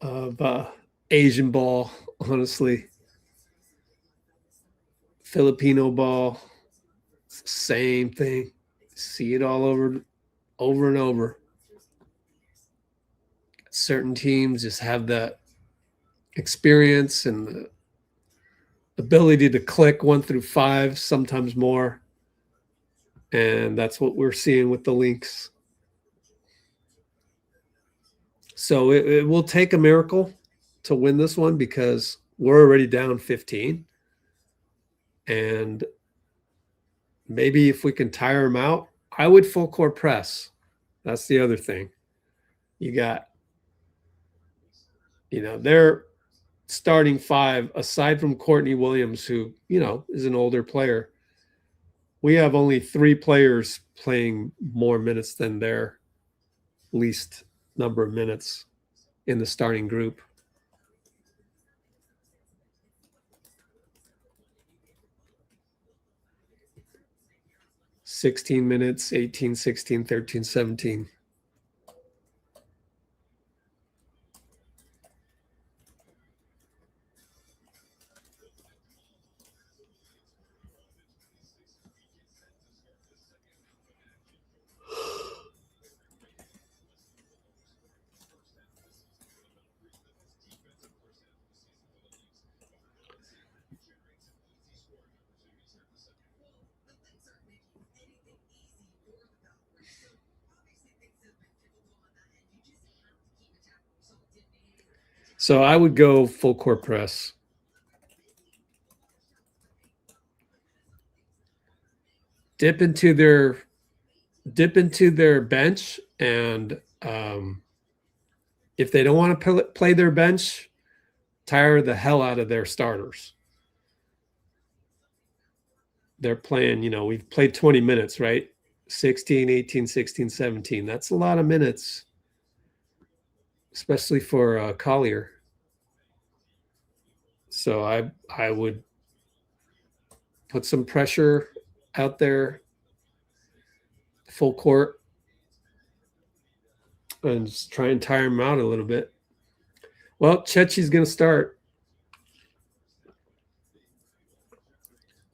of Asian ball, honestly. Filipino ball, same thing. See it all over and over. Certain teams just have that experience and the ability to click 1 through 5, sometimes more. And that's what we're seeing with the Lynx. So it will take a miracle to win this one because we're already down 15. And maybe if we can tire them out, I would full court press. That's the other thing. You got, their starting 5, aside from Courtney Williams, who, is an older player. We have only 3 players playing more minutes than their least number of minutes in the starting group. (16 minutes, 18, 16, 13, 17). So I would go full court press. Dip into their bench, and if they don't want to play their bench, tire the hell out of their starters. They're playing, we've played 20 minutes, right? 16, 18, 16, 17. That's a lot of minutes, especially for Collier. So I would put some pressure out there, full court, and just try and tire him out a little bit. Well, Chechi's going to start.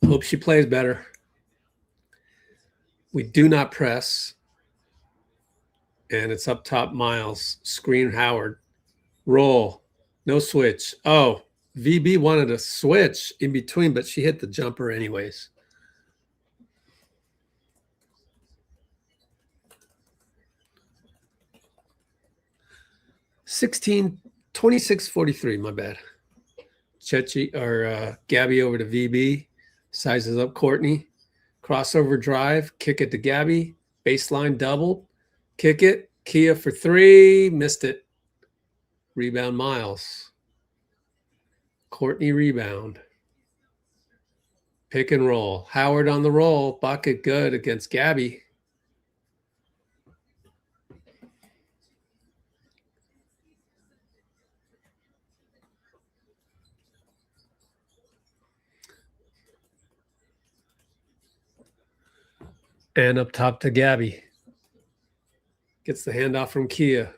Hope she plays better. We do not press. And it's up top, Miles. Screen Howard. Roll. No switch. Oh, VB wanted a switch in between, but she hit the jumper anyways. (16) 26-43, my bad. Chechi or Gabby over to VB. Sizes up Courtney. Crossover drive. Kick it to Gabby. Baseline double. Kick it. Kia for three. Missed it. Rebound Miles. Courtney rebound. Pick and roll. Howard on the roll. Bucket good against Gabby. And up top to Gabby. Gets the handoff from Kia.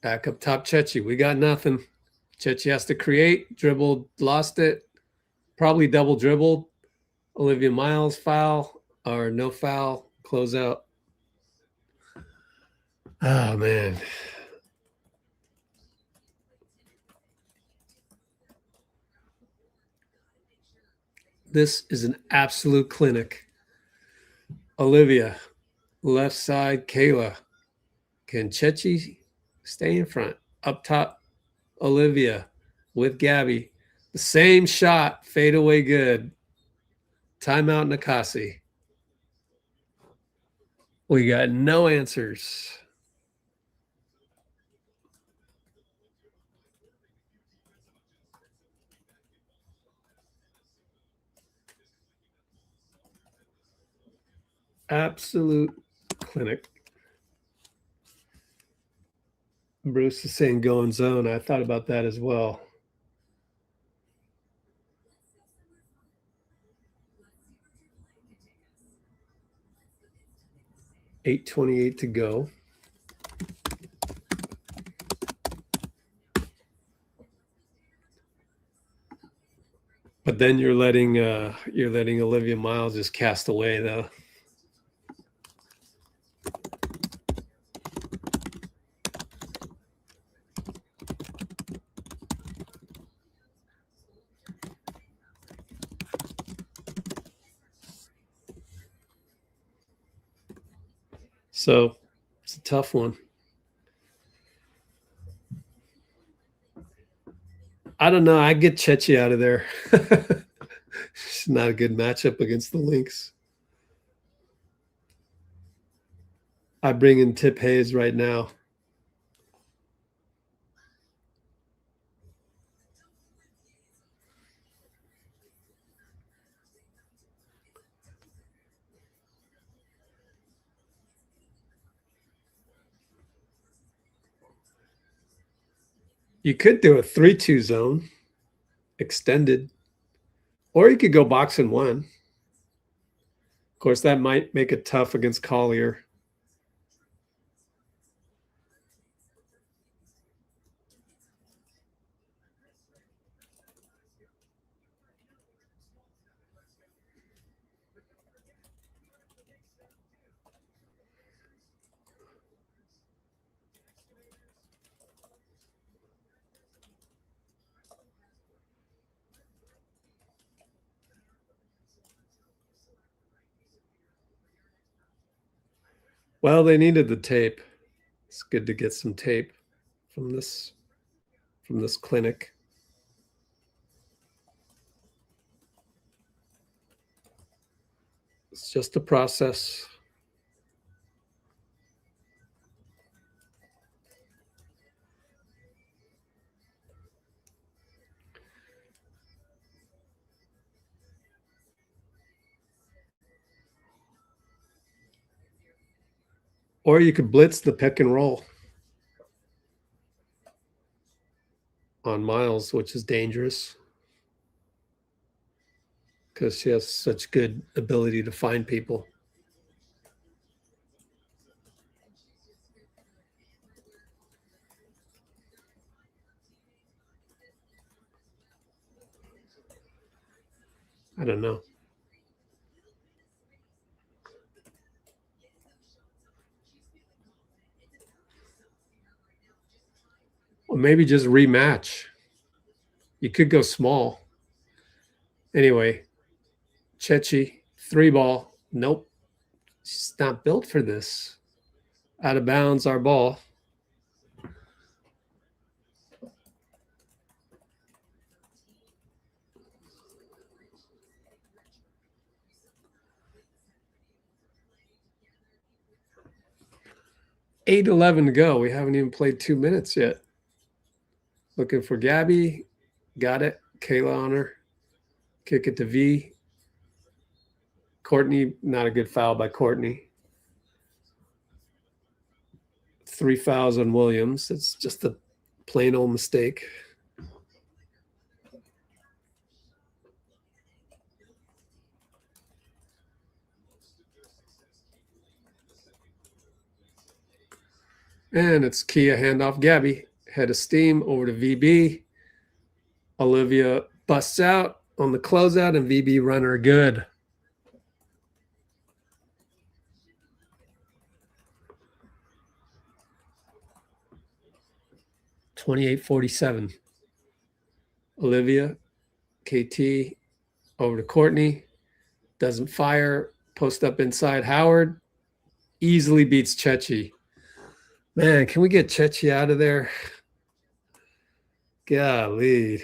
Back up top, Chechi. We got nothing. Chechi has to create. Dribbled, lost it. Probably double dribbled. Olivia Miles foul or no foul. Close out. Oh, man. This is an absolute clinic. Olivia, left side, Kayla. Can Chechi stay in front? Up top, Olivia with Gabby. The same shot, fade away good. Timeout, Nakasi. We got no answers. Absolute clinic. Bruce is saying go in zone. I thought about that as well. $8:28 to go. But then you're letting Olivia Miles just cast away though. So it's a tough one. I don't know. I get Chechi out of there. It's not a good matchup against the Lynx. I bring in Tip Hayes right now. You could do a 3-2 zone, extended, or you could go box and one. Of course, that might make it tough against Collier. Well, they needed the tape. It's good to get some tape from this from this clinic. It's just a process. Or you could blitz the pick and roll on Miles, which is dangerous because she has such good ability to find people. I don't know. Or maybe just rematch. You could go small. Anyway, Chechi, 3-ball. Nope. She's not built for this. Out of bounds, our ball. $8:11 to go. We haven't even played 2 minutes yet. Looking for Gabby. Got it. Kayla on her. Kick it to V. Courtney, not a good foul by Courtney. 3 fouls on Williams. It's just a plain old mistake. And it's Kia handoff Gabby. Head of steam over to VB. Olivia busts out on the closeout, and VB runner good. $28.47. Olivia, KT, over to Courtney. Doesn't fire. Post up inside Howard. Easily beats Chechi. Man, can we get Chechi out of there? Golly.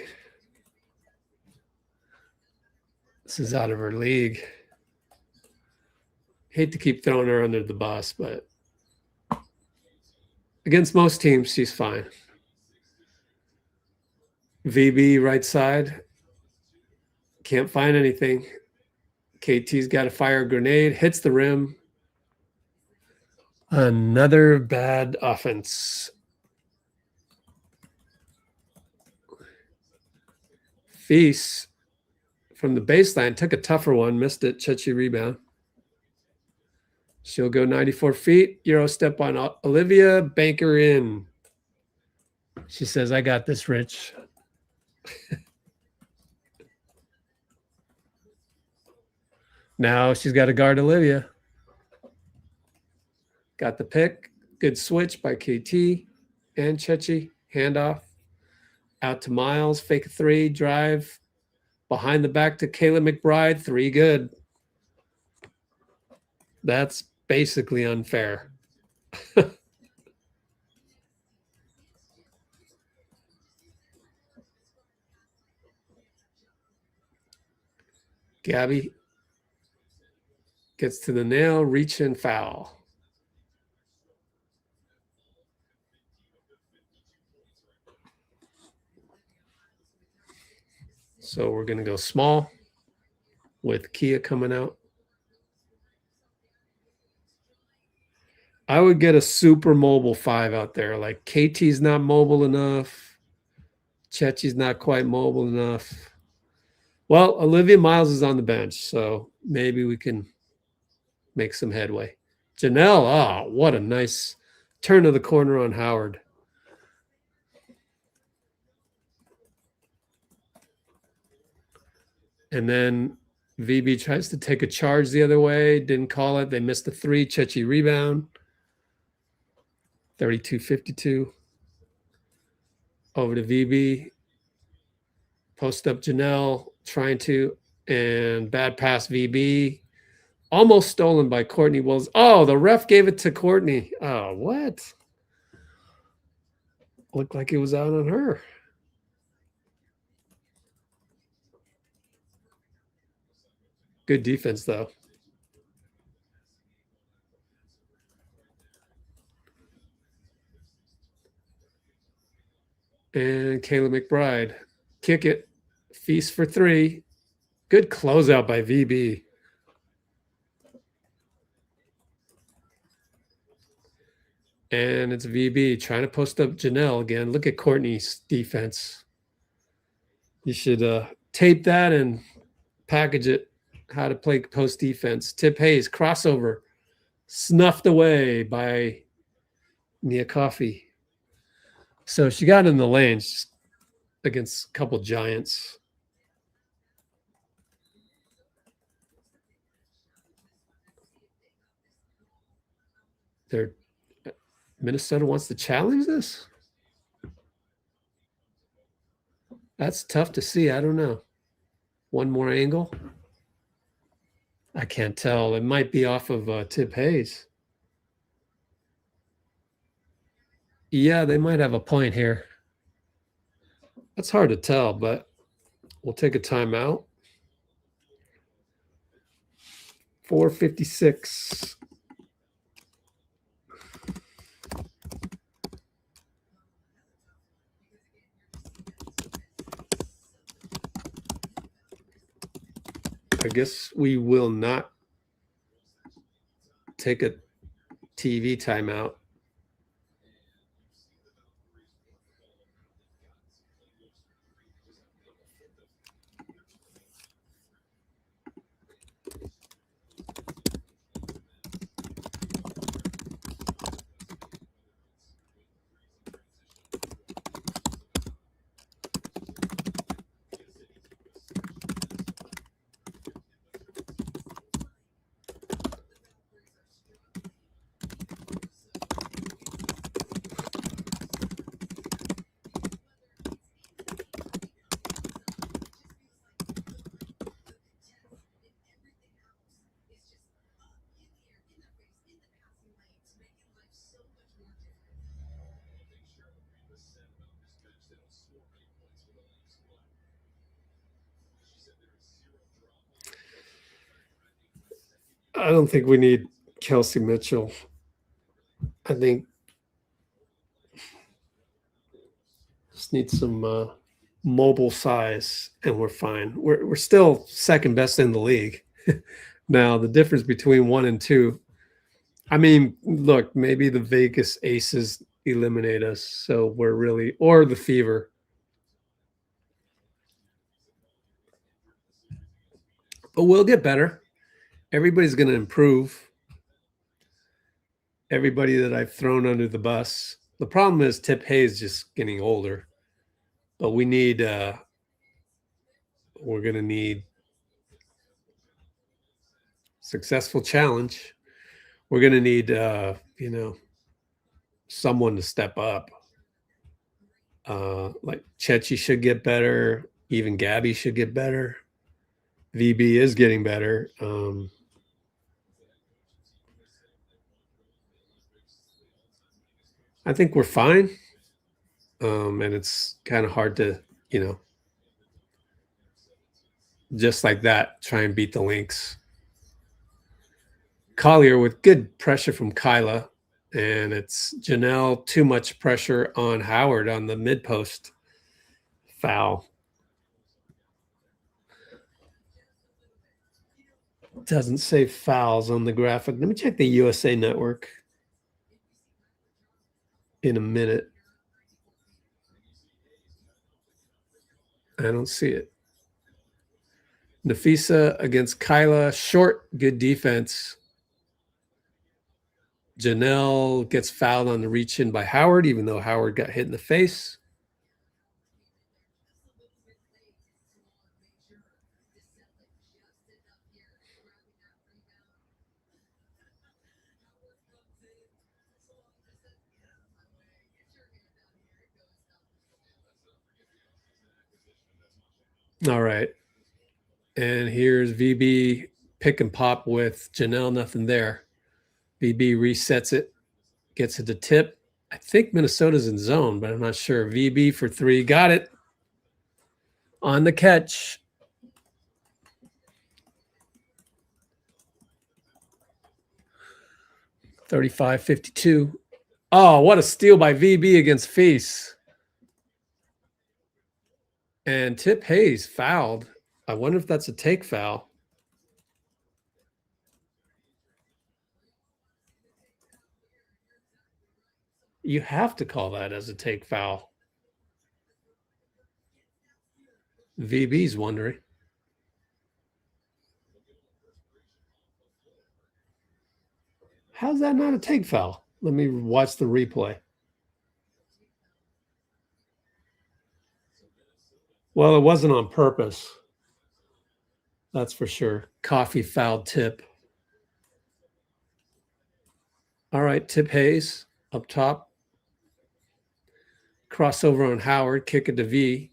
This is out of her league. Hate to keep throwing her under the bus, but against most teams, she's fine. VB right side. Can't find anything. KT's got to fire a grenade. Hits the rim. Another bad offense. Feast from the baseline. Took a tougher one. Missed it. Chechi rebound. She'll go 94 feet. Euro step on Olivia. Banker in. She says, I got this, Rich. Now she's got to guard Olivia. Got the pick. Good switch by KT and Chechi. Handoff. Out to Miles. Fake a 3. Drive. Behind the back to Kayla McBride. 3 good. That's basically unfair. Gabby gets to the nail, reach and foul. So we're going to go small with Kia coming out. I would get a super mobile 5 out there. Like KT's not mobile enough. Chechi's not quite mobile enough. Well, Olivia Miles is on the bench, so maybe we can make some headway. Janelle, what a nice turn of the corner on Howard. And then VB tries to take a charge the other way. Didn't call it. They missed the 3. Chechi rebound. 32-52. Over to VB. Post up Janelle. Trying to. And bad pass VB. Almost stolen by Courtney Wills. Oh, the ref gave it to Courtney. Oh, what? Looked like it was out on her. Good defense, though. And Kayla McBride. Kick it. Feast for three. Good closeout by VB. And it's VB trying to post up Janelle again. Look at Courtney's defense. You should tape that and package it. How to play post defense. Tip Hayes, crossover. Snuffed away by Nia Coffey. So she got in the lanes against a couple giants. Minnesota wants to challenge this? That's tough to see. I don't know. One more angle. I can't tell. It might be off of Tip Hayes. Yeah, they might have a point here. That's hard to tell, but we'll take a timeout. 4:56. I guess we will not take a TV timeout. I don't think we need Kelsey Mitchell. I think just need some mobile size, and we're fine. We're still second best in the league. Now, the difference between 1 and 2, I mean, look, maybe the Vegas Aces eliminate us, so we're really, or the Fever. But we'll get better. Everybody's going to improve. Everybody that I've thrown under the bus. The problem is Tip Hayes just getting older. But we need, we're going to need successful challenge. We're going to need, someone to step up. Like Chechi should get better. Even Gabby should get better. VB is getting better. I think we're fine. And it's kind of hard to, just like that, try and beat the Lynx. Collier with good pressure from Kayla. And it's Janelle, too much pressure on Howard on the mid post. Foul. Doesn't say fouls on the graphic. Let me check the USA Network in a minute. I don't see it. Nafisa against Kayla. Short, good defense. Janelle gets fouled on the reach in by Howard, even though Howard got hit in the face. All right. And here's VB pick and pop with Janelle, nothing there. VB resets it, gets it to tip. I think Minnesota's in zone, but I'm not sure. VB for 3, got it. On the catch. 35-52. Oh, what a steal by VB against Feast. And Tip Hayes fouled. I wonder if that's a take foul. You have to call that as a take foul. VB's wondering. How's that not a take foul? Let me watch the replay. Well, it wasn't on purpose. That's for sure. Coffee fouled Tip. All right, Tip Hayes up top. Crossover on Howard, kick it to V.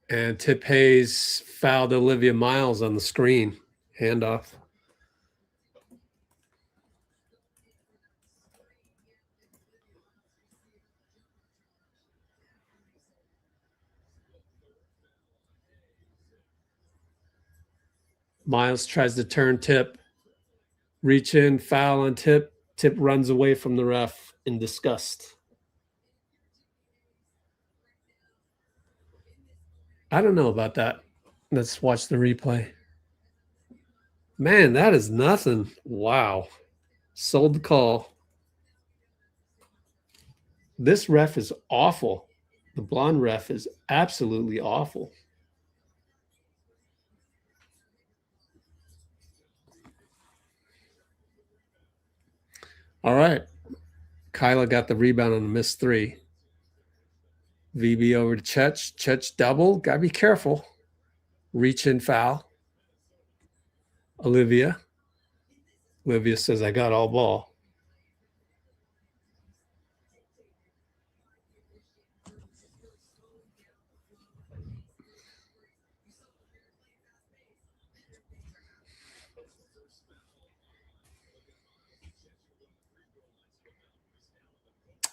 And Tip Hayes fouled Olivia Miles on the screen. Handoff. Miles tries to turn Tip. Reach in, foul on Tip. Tip runs away from the ref in disgust. I don't know about that. Let's watch the replay. Man, that is nothing. Wow. Sold the call. This ref is awful. The blonde ref is absolutely awful. All right. Kayla got the rebound on a missed three. VB over to Chech. Chech double. Got to be careful. Reach in foul. Olivia. Olivia says, I got all ball.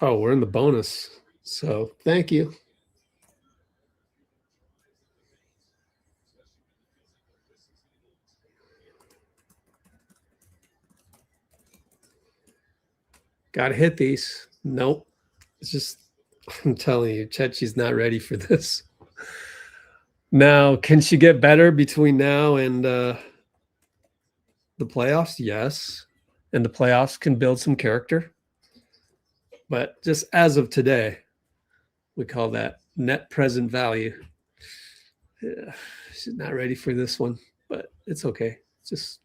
Oh, we're in the bonus. So thank you. Got to hit these. Nope. It's just, I'm telling you, Chechi's not ready for this. Now, can she get better between now and the playoffs? Yes. And the playoffs can build some character. But just as of today, we call that net present value. Yeah, she's not ready for this one, but it's okay. It's just,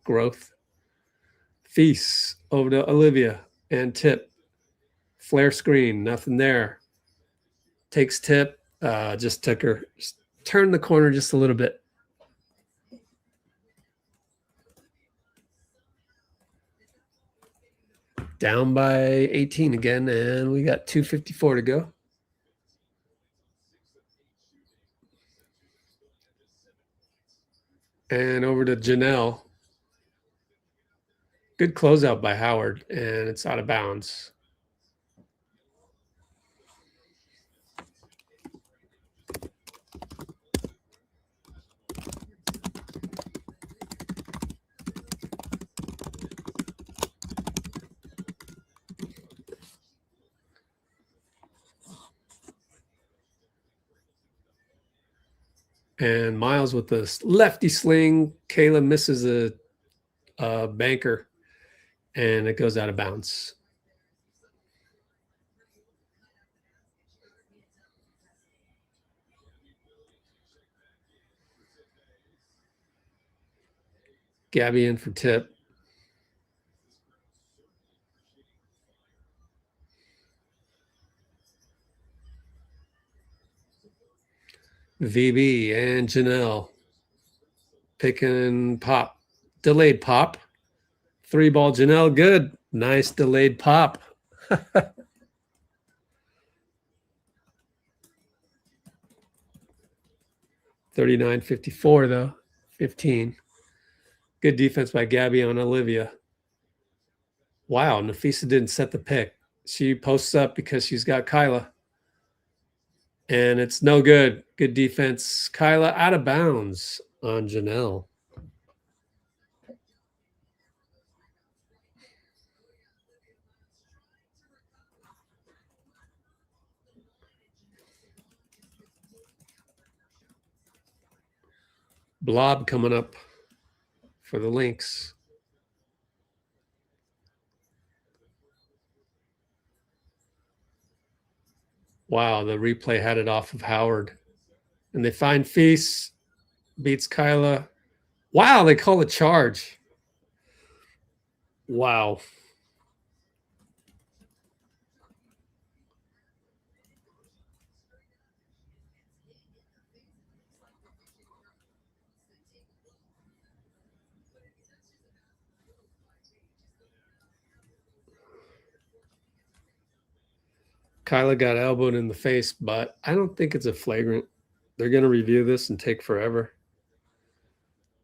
growth. Feast over to Olivia and Tip. Flare screen, nothing there. Takes Tip, just took her, turned the corner just a little bit. Down by 18 again, and we got 2:54 to go. And over to Janelle. Good closeout by Howard, and it's out of bounds. And Miles with this lefty sling. Kayla misses a banker, and it goes out of bounds. Gabby in for Tip. VB and Janelle. Pick and pop. Delayed pop. 3-ball Janelle. Good. Nice delayed pop. 39-54 though. 15. Good defense by Gabby on Olivia. Wow, Nafisa didn't set the pick. She posts up because she's got Kayla. And it's no good. Good defense. Kayla out of bounds on Janelle. Blob coming up for the Lynx. Wow, the replay had it off of Howard. And they find Feast, beats Kayla. Wow, they call a charge. Wow. Kayla got elbowed in the face, but I don't think it's a flagrant. They're going to review this and take forever.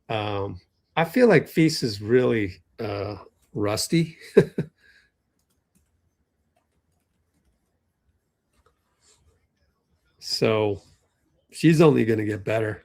I feel like Feast is really rusty. So she's only going to get better.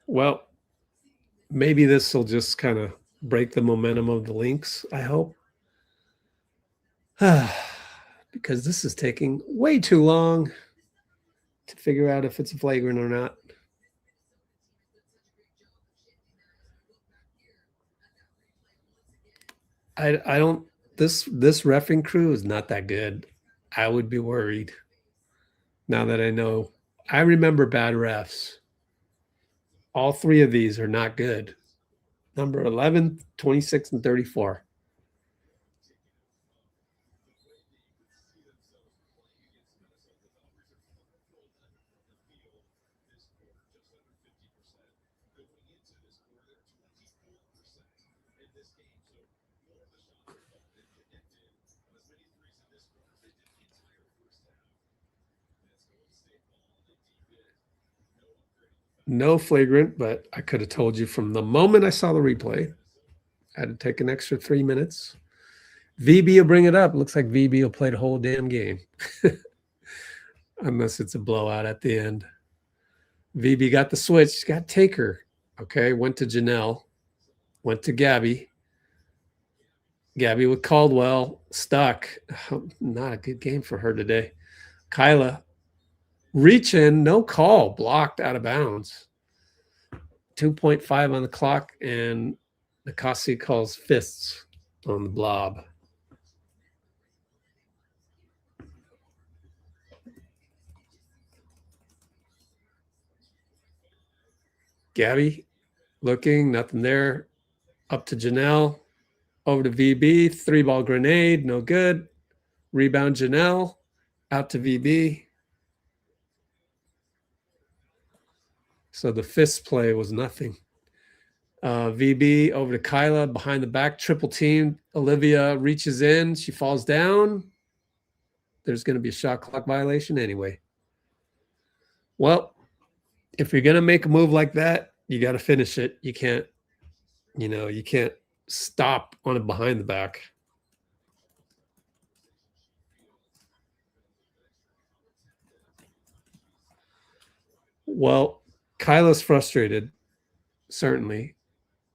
Well, maybe this will just kind of break the momentum of the Lynx, I hope. Because this is taking way too long to figure out if it's a flagrant or not. I don't this reffing crew is not that good. I would be worried now that I know. I remember bad refs. All three of these are not good. Number 11, 26, and 34. No flagrant, but I could have told you from the moment I saw the replay. I had to take an extra 3 minutes. VB will bring it up. Looks like VB will play the whole damn game. Unless it's a blowout at the end. VB got the switch, got Taker. Okay, went to Janelle, went to Gabby. Gabby with Caldwell, stuck. Not a good game for her today. Kayla, reach in, no call, blocked out of bounds. 2.5 on the clock, and Nakasi calls fists on the blob. Gabby looking, nothing there. Up to Janelle, over to VB, 3-ball grenade, no good. Rebound Janelle, out to VB. So the fist play was nothing. VB over to Kayla, behind the back, triple team. Olivia reaches in, she falls down. There's going to be a shot clock violation anyway. Well, if you're going to make a move like that, you got to finish it. You can't, you can't stop on it behind the back. Well, Kyla's frustrated, certainly.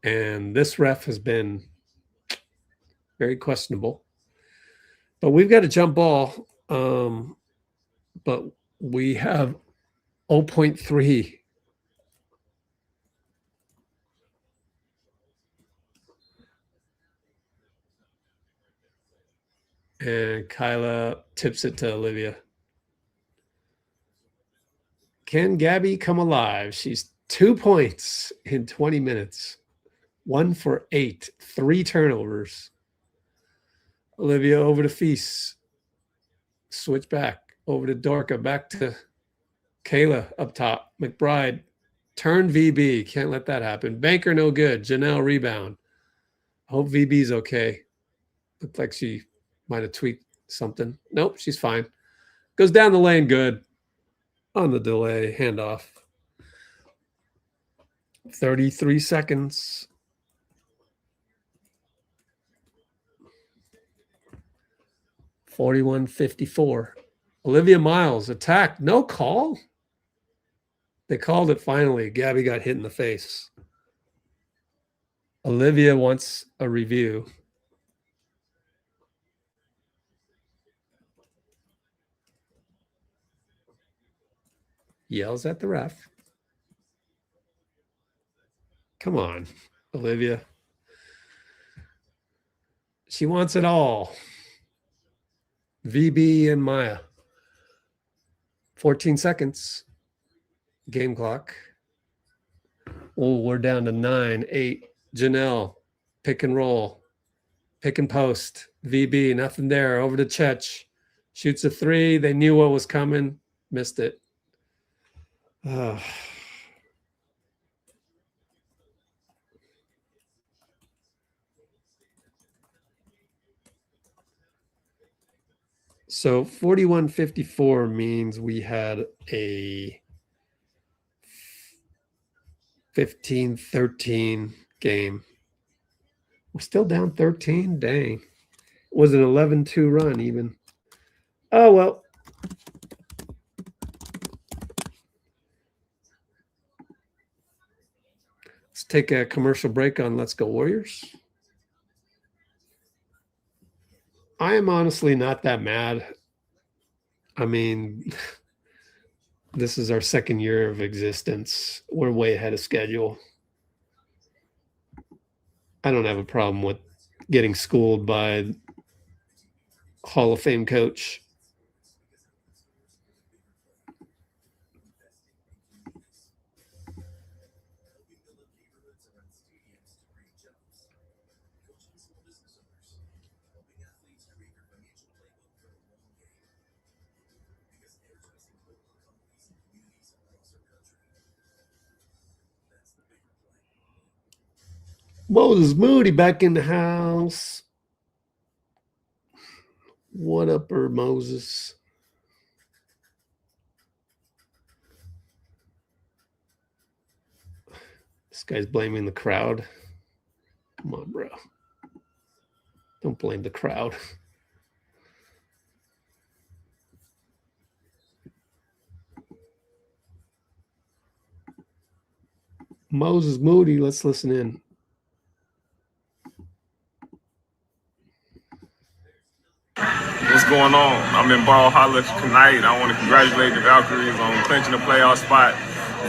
And this ref has been very questionable. But we've got a jump ball. But we have 0.3. And Kayla tips it to Olivia. Can Gabby come alive? She's 2 points in 20 minutes. 1 for 8. 3 turnovers. Olivia over to Feast. Switch back over to Dorka, back to Kayla up top. McBride, turn VB. Can't let that happen. Banker, no good. Janelle, rebound. Hope VB's okay. Looked like she might have tweaked something. Nope, she's fine. Goes down the lane, good. On the delay, handoff. 33 seconds. $41.54. Olivia Miles, attack. No call? They called it finally. Gabby got hit in the face. Olivia wants a review. Yells at the ref. Come on, Olivia. She wants it all. VB and Maya. 14 seconds. Game clock. Oh, we're down to 9, 8. Janelle, pick and roll. Pick and post. VB, nothing there. Over to Chech. Shoots a 3. They knew what was coming. Missed it. So 41-54 means we had a 15-13 game. We're still down 13? Dang. It was an 11-2 run even. Oh, well. Let's take a commercial break on Let's Go Warriors. I am honestly not that mad. I mean, this is our second year of existence. We're way ahead of schedule. I don't have a problem with getting schooled by Hall of Fame coach. Moses Moody back in the house. What up, Moses? This guy's blaming the crowd. Come on, bro. Don't blame the crowd. Moses Moody, let's listen in. What's going on? I'm in Ballhalla tonight. I want to congratulate the Valkyries on clinching a playoff spot.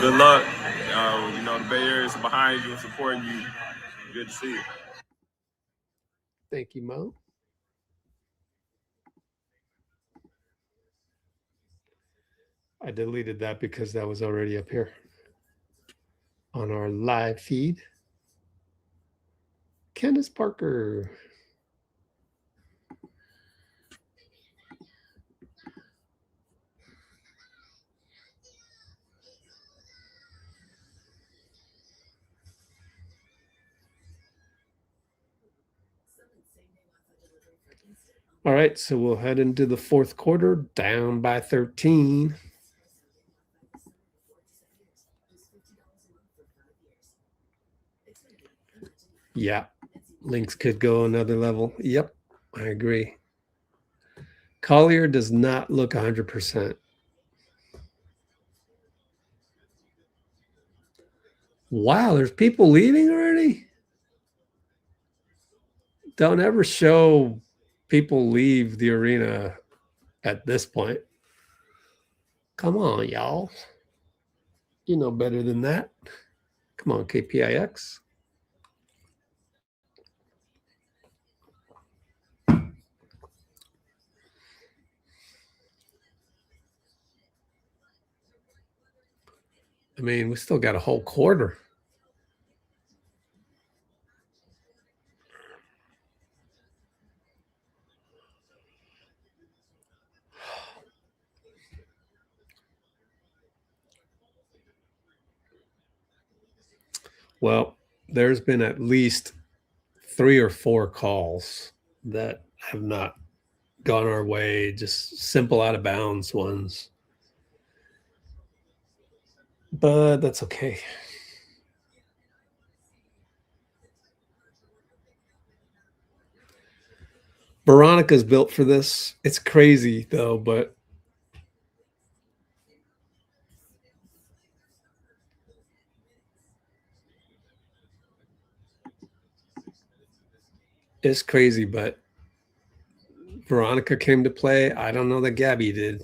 Good luck. The Bay Area is behind you and supporting you. Good to see you. Thank you, Mo. I deleted that because that was already up here on our live feed. Candace Parker. All right, so we'll head into the fourth quarter, down by 13. Yeah, Lynx could go another level. Yep, I agree. Collier does not look 100%. Wow, there's people leaving already? Don't ever show people leave the arena at this point. Come on, y'all. You know better than that. Come on, KPIX. I mean, we still got a whole quarter. Well, there's been at least 3 or 4 calls that have not gone our way, just simple out of bounds ones. But that's okay. Veronica's built for this. It's crazy though, but it's crazy, but Veronica came to play. I don't know that Gabby did.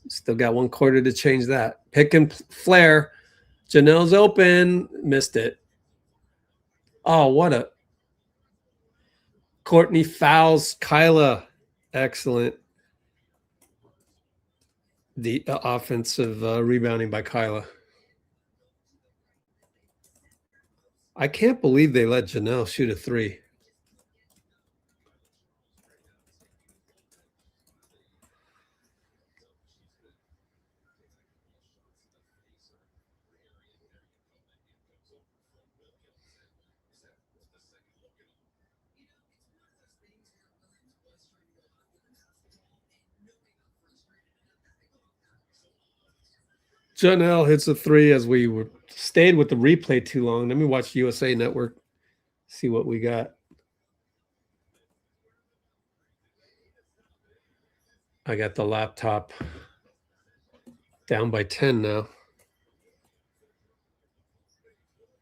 Still got 1 quarter to change that. Pick and flare. Janelle's open. Missed it. Oh, what a... Courtney fouls Kayla. Excellent. The offensive rebounding by Kayla. I can't believe they let Janelle shoot a 3. Janelle hits a 3 as we stayed with the replay too long. Let me watch USA Network, see what we got. I got the laptop down by 10 now.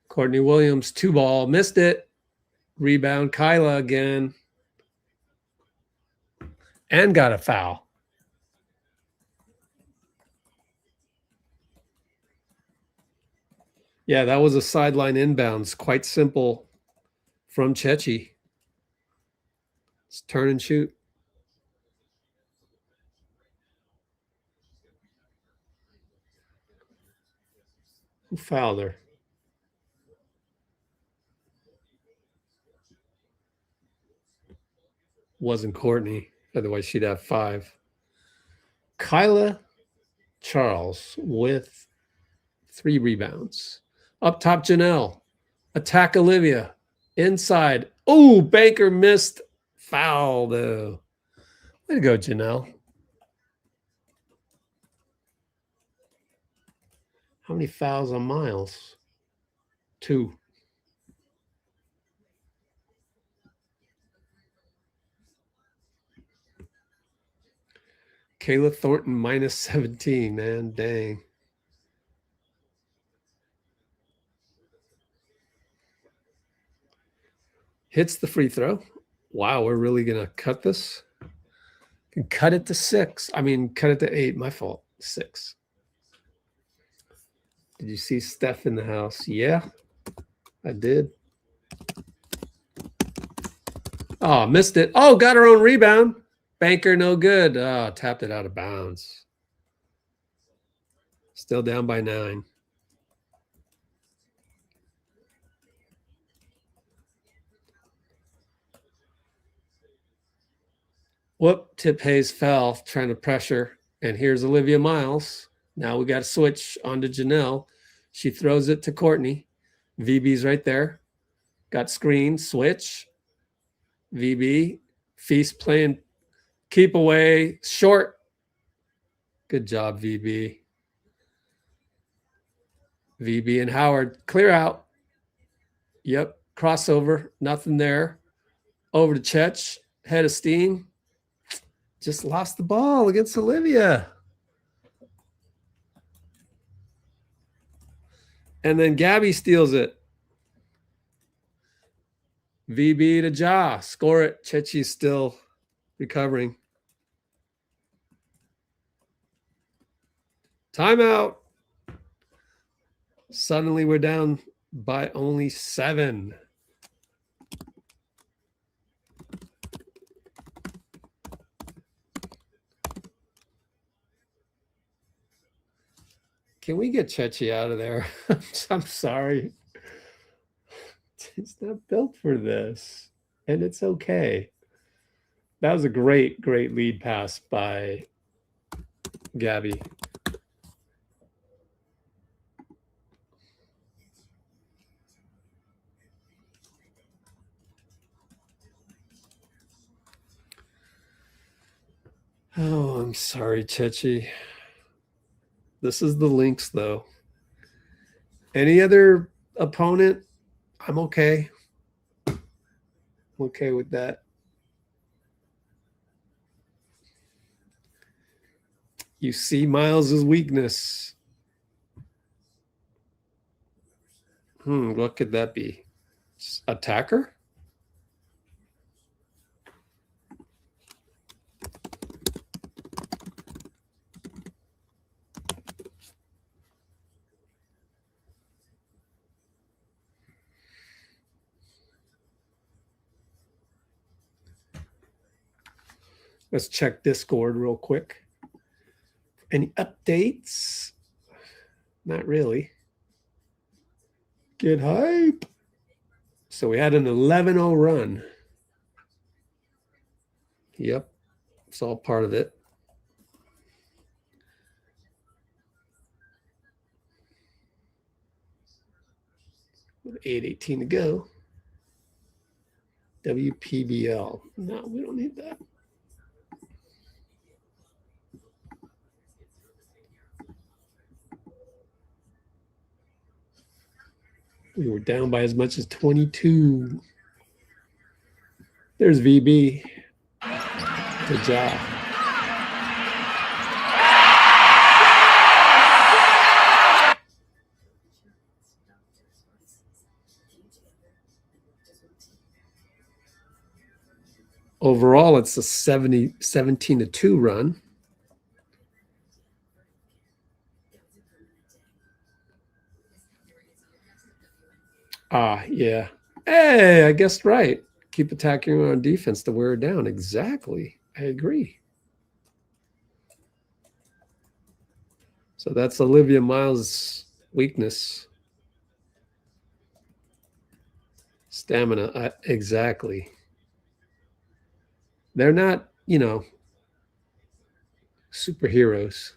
Courtney Williams, 2 ball, missed it. Rebound, Kayla again. And got a foul. Yeah, that was a sideline inbounds. Quite simple from Chechi. It's turn and shoot. Who fouled her? Wasn't Courtney. Otherwise, she'd have 5. Kayla Charles with 3 rebounds. Up top, Janelle. Attack Olivia. Inside. Oh, Baker missed. Foul, though. Way to go, Janelle. How many fouls on Miles? 2. Kayla Thornton minus 17, man. Dang. Hits the free throw. Wow, we're really going to cut this? Can cut it to 6. I mean, cut it to 8. My fault. 6. Did you see Steph in the house? Yeah, I did. Oh, missed it. Oh, got her own rebound. Banker, no good. Oh, tapped it out of bounds. Still down by 9. Whoop, Tip Hayes fell, trying to pressure. And here's Olivia Miles. Now we got to switch onto Janelle. She throws it to Courtney. VB's right there. Got screen, switch. VB. Feast playing keep away, short. Good job, VB. VB and Howard, clear out. Yep, crossover, nothing there. Over to Chech, head of steam. Just lost the ball against Olivia. And then Gabby steals it. VB to Ja, score it. Chechi's still recovering. Timeout. Suddenly we're down by only 7. Can we get Chechi out of there? I'm sorry. It's not built for this, and it's okay. That was a great, great lead pass by Gabby. I'm sorry, Chechi. This is the Lynx, though. Any other opponent, I'm okay. I'm okay with that. You see Miles's weakness. What could that be? Attacker? Let's check Discord real quick. Any updates? Not really. Get hype. So we had an 11-0 run. Yep. It's all part of it. With 8:18 to go. WPBL. No, we don't need that. We were down by as much as 22. There's VB. Good job. Overall, it's a 17-2 run. Yeah. Hey, I guessed right. Keep attacking on defense to wear it down. Exactly. I agree. So that's Olivia Miles' weakness. Stamina. Exactly. They're not, superheroes.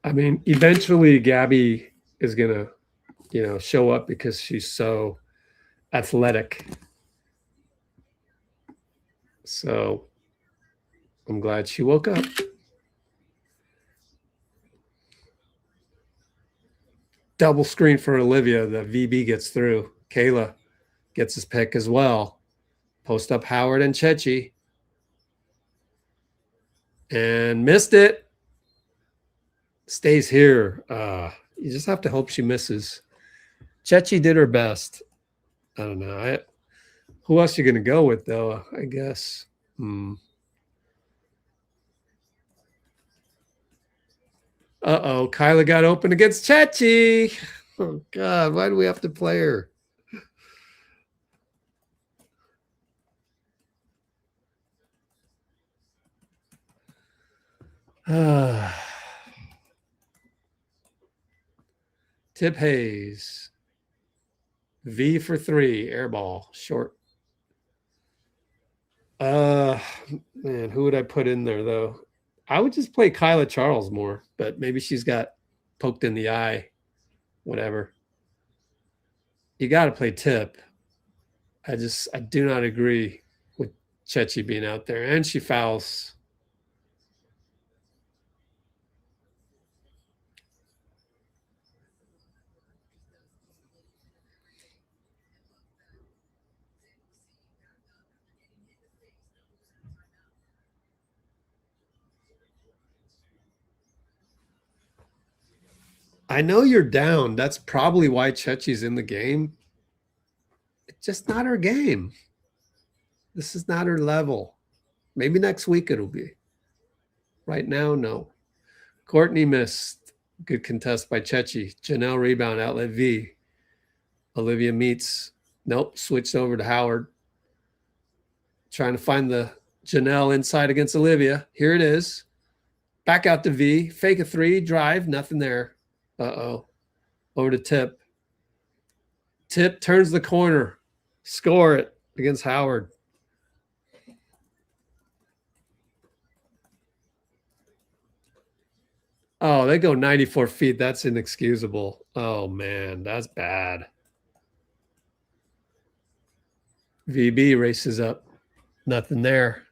I mean, eventually Gabby is going to, show up because she's so athletic. So I'm glad she woke up. Double screen for Olivia. The VB gets through. Kayla gets his pick as well. Post up Howard and Chechi. And missed it. Stays here. You just have to hope she misses. Chechi did her best. I don't know. Who else are you going to go with, though? I guess. Uh-oh. Kyla got open against Chechi. Oh, God. Why do we have to play her? Tip Hayes. V for 3. Air ball. Short. Man, who would I put in there, though? I would just play Kyla Charles more, but maybe she's got poked in the eye. Whatever. You got to play Tip. I do not agree with Chechi being out there. And she fouls. I know you're down. That's probably why Chechi's in the game. It's just not her game. This is not her level. Maybe next week it'll be. Right now, no. Courtney missed. Good contest by Chechi. Janelle rebound, outlet V. Olivia meets. Nope, switched over to Howard. Trying to find the Janelle inside against Olivia. Here it is. Back out to V. Fake a 3, drive, nothing there. Uh-oh. Over to Tip. Tip turns the corner. Score it against Howard. Oh, they go 94 feet. That's inexcusable. Oh, man, that's bad. VB races up. Nothing there.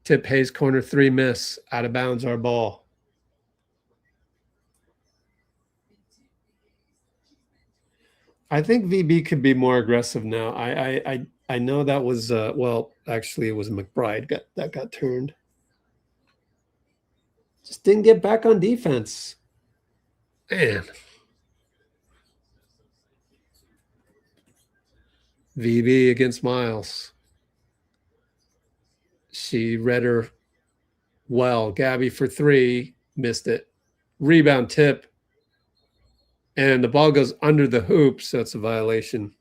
Tip Hayes, corner 3, miss. Out of bounds, our ball. I think VB could be more aggressive now. I know that was well, actually, it was McBride that got turned. Just didn't get back on defense. Man. VB against Miles. She read her well. Gabby for 3, missed it. Rebound tip. And the ball goes under the hoop, so it's a violation.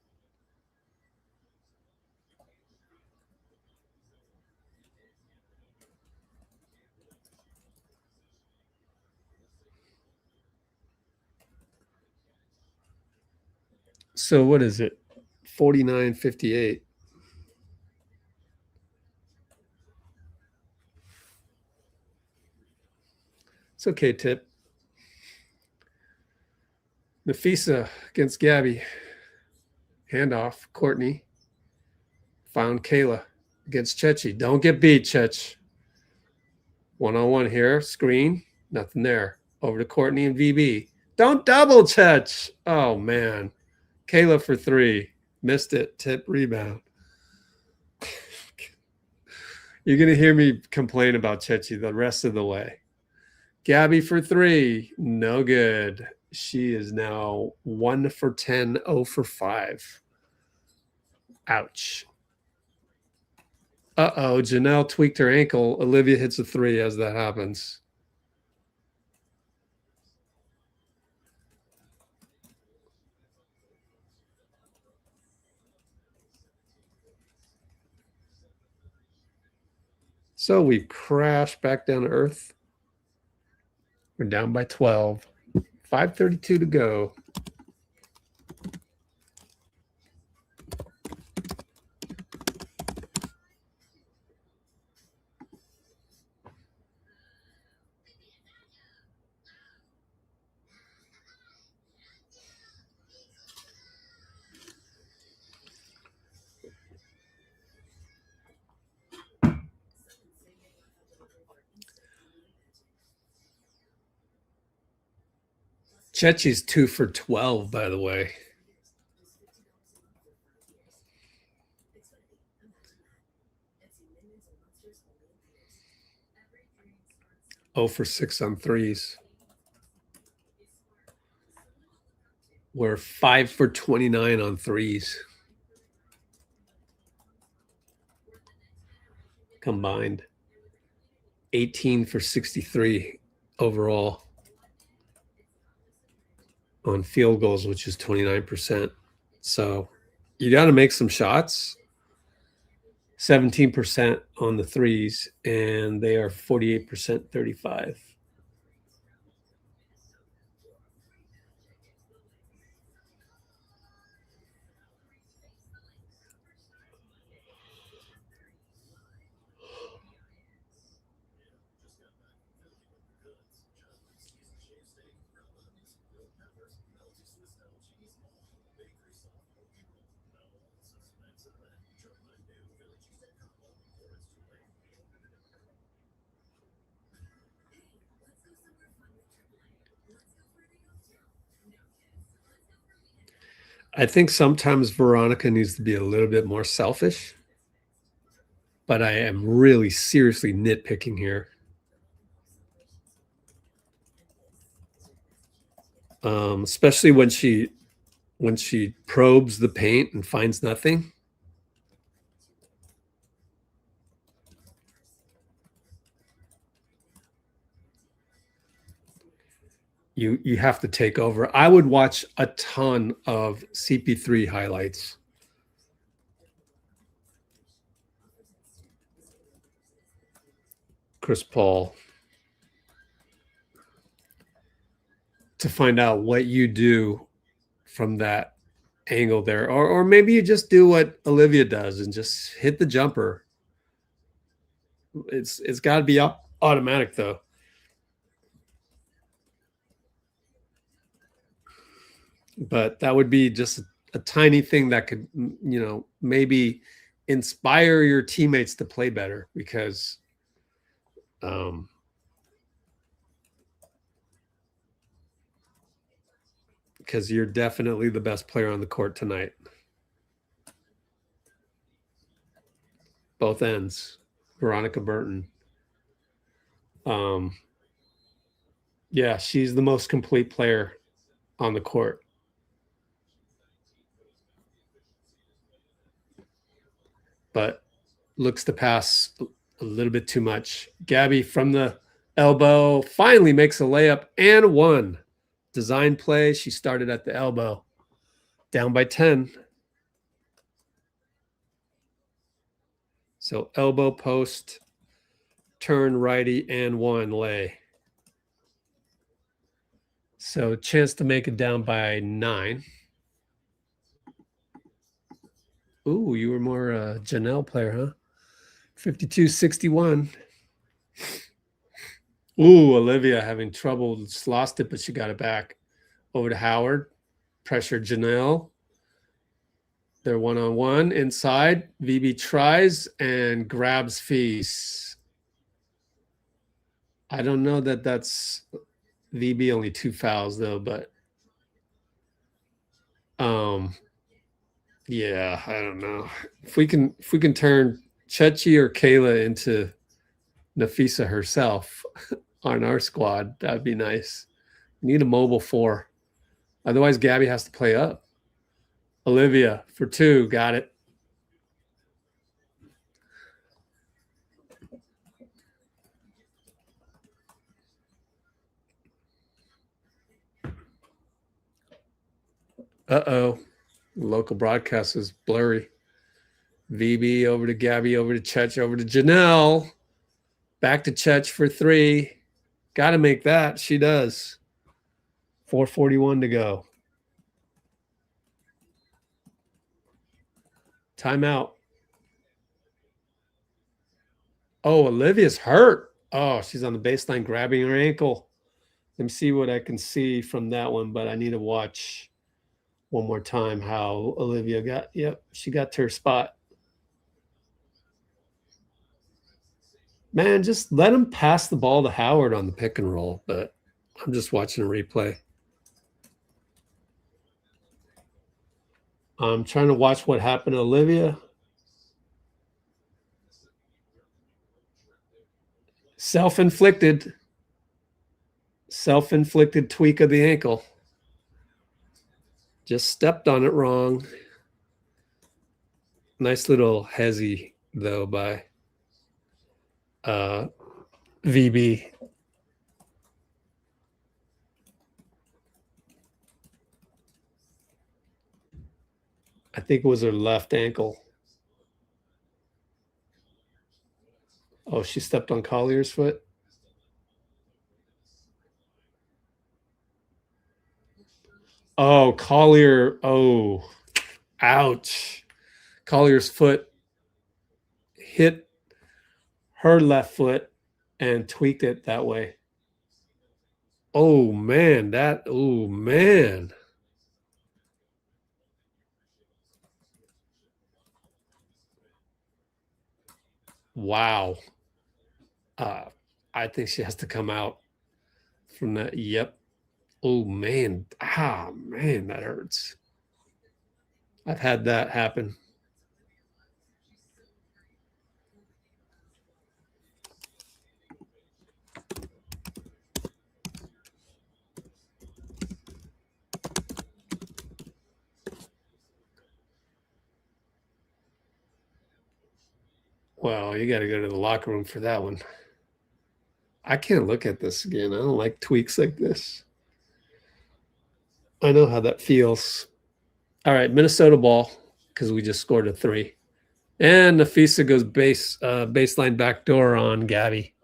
So what is it? 49-58. It's okay, Tip. Nafisa against Gabby. Handoff. Courtney. Found Kayla against Chechi. Don't get beat, Chech. One-on-one here. Screen. Nothing there. Over to Courtney and VB. Don't double, Chech. Oh, man. Kayla for 3. Missed it. Tip rebound. You're going to hear me complain about Chechi the rest of the way. Gabby for 3. No good. She is now 1 for 10, 0 for 5. Ouch. Uh-oh. Janelle tweaked her ankle. Olivia hits a 3 as that happens. So we crash back down to earth. We're down by 12. 5:32 to go. Chechi's 2 for 12, by the way. Oh for 6 on threes. We're 5 for 29 on threes. Combined. 18 for 63 overall on field goals, which is 29%. So you got to make some shots. 17% on the threes, and they are 48%, 35. I think sometimes Veronica needs to be a little bit more selfish, but I am really seriously nitpicking here. Especially when she probes the paint and finds nothing. You have to take over. I would watch a ton of CP3 highlights. Chris Paul. To find out what you do from that angle there. Or maybe you just do what Olivia does and just hit the jumper. It's got to be up automatic, though. But that would be just a tiny thing that could, maybe inspire your teammates to play better, because you're definitely the best player on the court tonight. Both ends. Veronica Burton. Yeah, she's the most complete player on the court. But looks to pass a little bit too much. Gabby from the elbow finally makes a layup and one. Design play. She started at the elbow. Down by 10. So elbow post, turn righty, and one lay. So chance to make it down by 9. Ooh, you were more a Janelle player, huh? 52-61. Ooh, Olivia having trouble. Just lost it, but she got it back. Over to Howard. Pressure Janelle. They're one-on-one inside. VB tries and grabs Feast. I don't know that that's VB, only 2 fouls though, but yeah, I don't know. If we can turn Chechi or Kayla into Nafisa herself on our squad, that'd be nice. We need a mobile 4. Otherwise, Gabby has to play up. Olivia for 2, got it. Uh-oh. Local broadcast is blurry. VB over to Gabby, over to Chech, over to Janelle. Back to Chech for 3. Got to make that. She does. 4:41 to go. Timeout. Oh, Olivia's hurt. Oh, she's on the baseline grabbing her ankle. Let me see what I can see from that one, but I need to watch one more time how Olivia got. Yep, she got to her spot. Man, just let him pass the ball to Howard on the pick and roll, but I'm just watching a replay. I'm trying to watch what happened to Olivia. Self-inflicted tweak of the ankle. Just stepped on it wrong. Nice little hezzy, though, by VB. I think it was her left ankle. Oh, she stepped on Collier's foot. Oh, Collier. Oh, ouch. Collier's foot hit her left foot and tweaked it that way. Oh, man. Oh, man. Wow. I think she has to come out from that. Yep. Oh, man. Man, that hurts. I've had that happen. Well, you got to go to the locker room for that one. I can't look at this again. I don't like tweaks like this. I know how that feels. All right, Minnesota ball, because we just scored a 3. And Nafisa goes baseline backdoor on Gabby.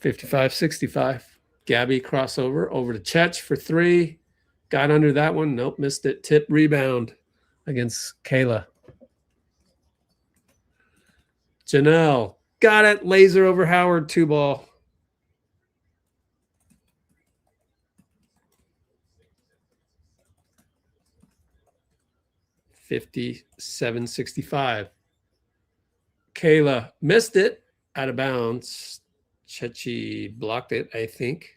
$55-65. Gabby crossover over to Chech for 3. Got under that one. Nope, missed it. Tip rebound against Kayla. Janelle got it. Laser over Howard, 2-ball. $57.65. Kayla missed it out of bounds. Chechi blocked it, I think.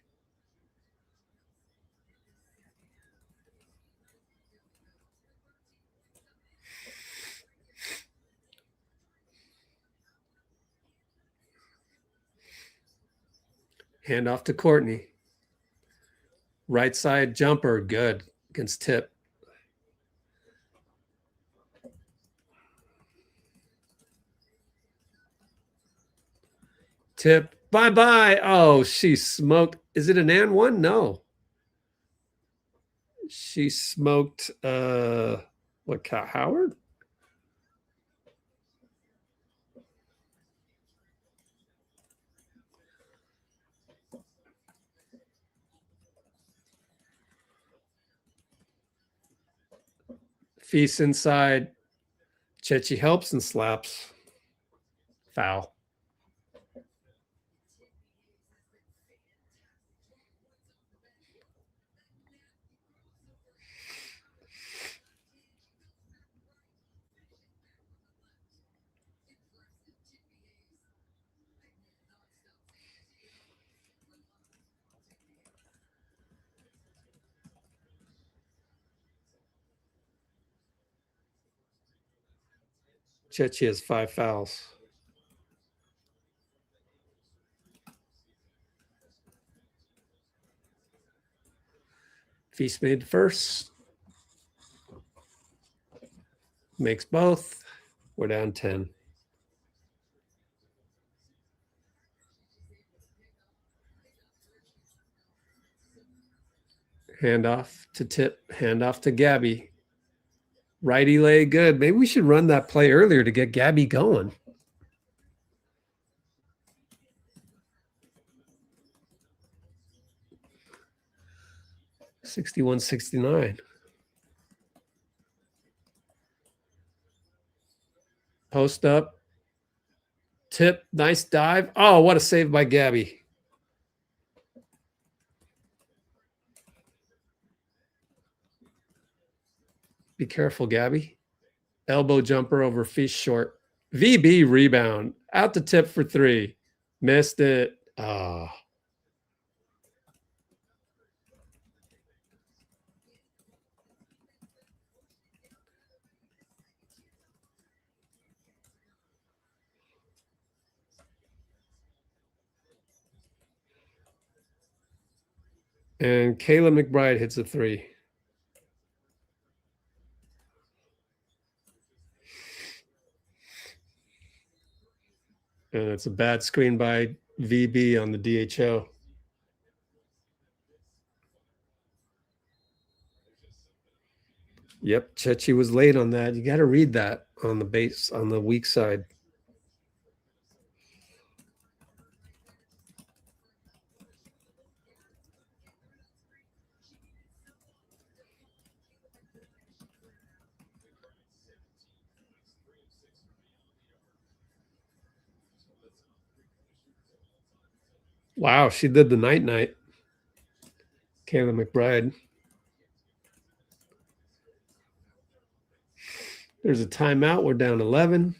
Hand off to Courtney. Right side jumper, good against Tip. Tip, bye-bye. Oh, she smoked. Is it an and one? No. She smoked, what, Howard? Feast inside. Chechi helps and slaps. Foul. Chechi has 5 fouls. Feast made first. Makes both. We're down 10. Handoff to Tip. Handoff to Gabby. Righty leg, good. Maybe we should run that play earlier to get Gabby going. $61.69. Post up. Tip, nice dive. Oh, what a save by Gabby. Be careful, Gabby. Elbow jumper over Feast short. VB rebound. Out to Tip for 3. Missed it. Ah. And Kayla McBride hits a 3. And it's a bad screen by VB on the DHO. Yep, Chechi was late on that. You got to read that on the base, on the weak side. Wow, she did the night-night. Kayla McBride. There's a timeout. We're down 11.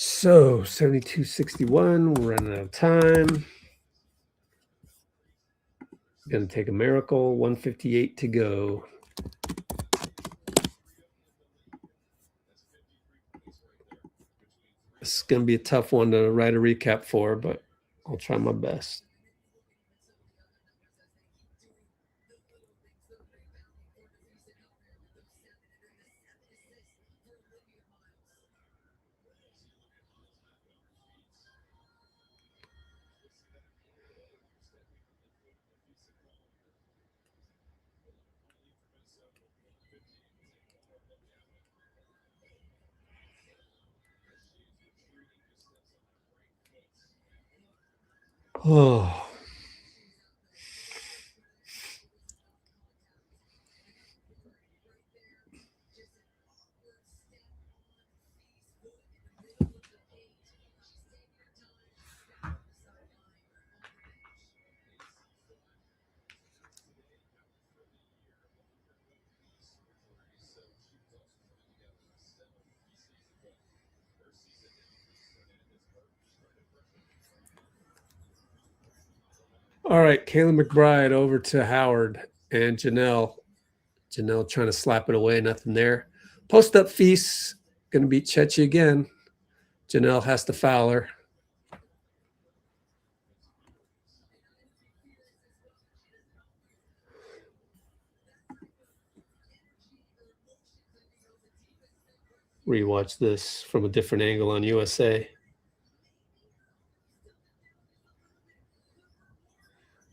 So 72-61. We're running out of time. Gonna take a miracle. 158 to go. This is gonna be a tough one to write a recap for, but I'll try my best. Oh. All right, Kayla McBride over to Howard and Janelle. Janelle trying to slap it away, nothing there. Post up feast, going to beat Chechi again. Janelle has to foul her. Rewatch this from a different angle on USA.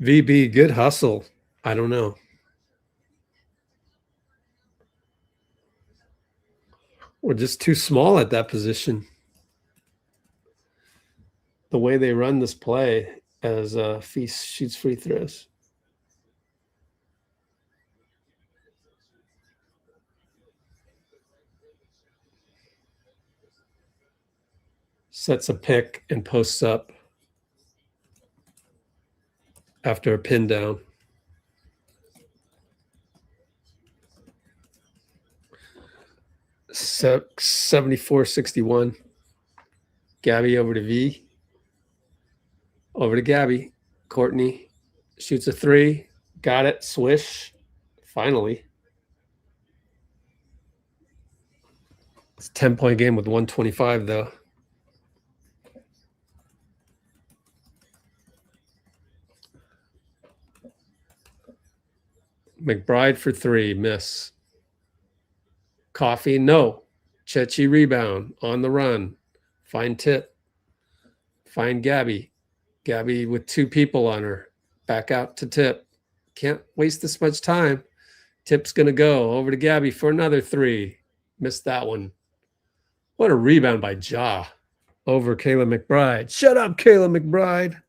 VB, good hustle. I don't know. We're just too small at that position. The way they run this play as Feast shoots free throws. Sets a pick and posts up after a pin down. So 74-61. Gabby over to V. Over to Gabby. Courtney shoots a three. Got it. Swish. Finally. It's a 10-point game with 125, though. McBride for three. Miss. Coffee. No. Chechi rebound. On the run. Find Tip. Find Gabby. Gabby with two people on her. Back out to Tip. Can't waste this much time. Tip's going to go. Over to Gabby for another three. Missed that one. What a rebound by Ja. Over Kayla McBride. Shut up, Kayla McBride.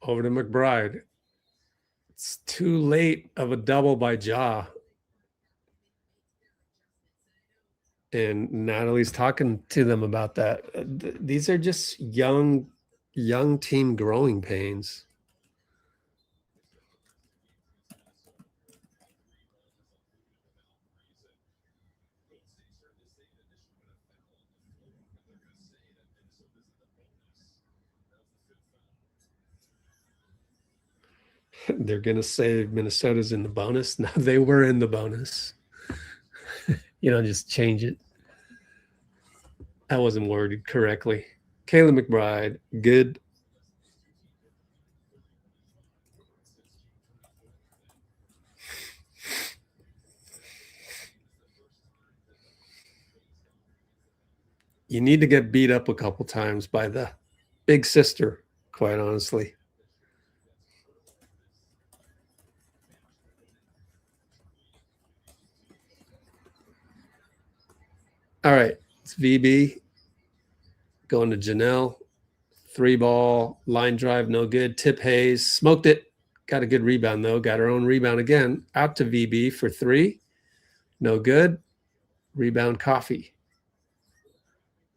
Over to McBride. It's too late of a double by Ja. And Natalie's talking to them about that. These are just young team growing pains. They're going to say Minnesota's in the bonus. No, they were in the bonus. You don't just change it. That wasn't worded correctly. Kayla McBride, good. You need to get beat up a couple times by the big sister, quite honestly. All right, it's VB going to Janelle. Three ball, line drive, no good. Tip Hayes, smoked it. Got a good rebound, though. Got her own rebound again. Out to VB for three. No good. Rebound Coffee.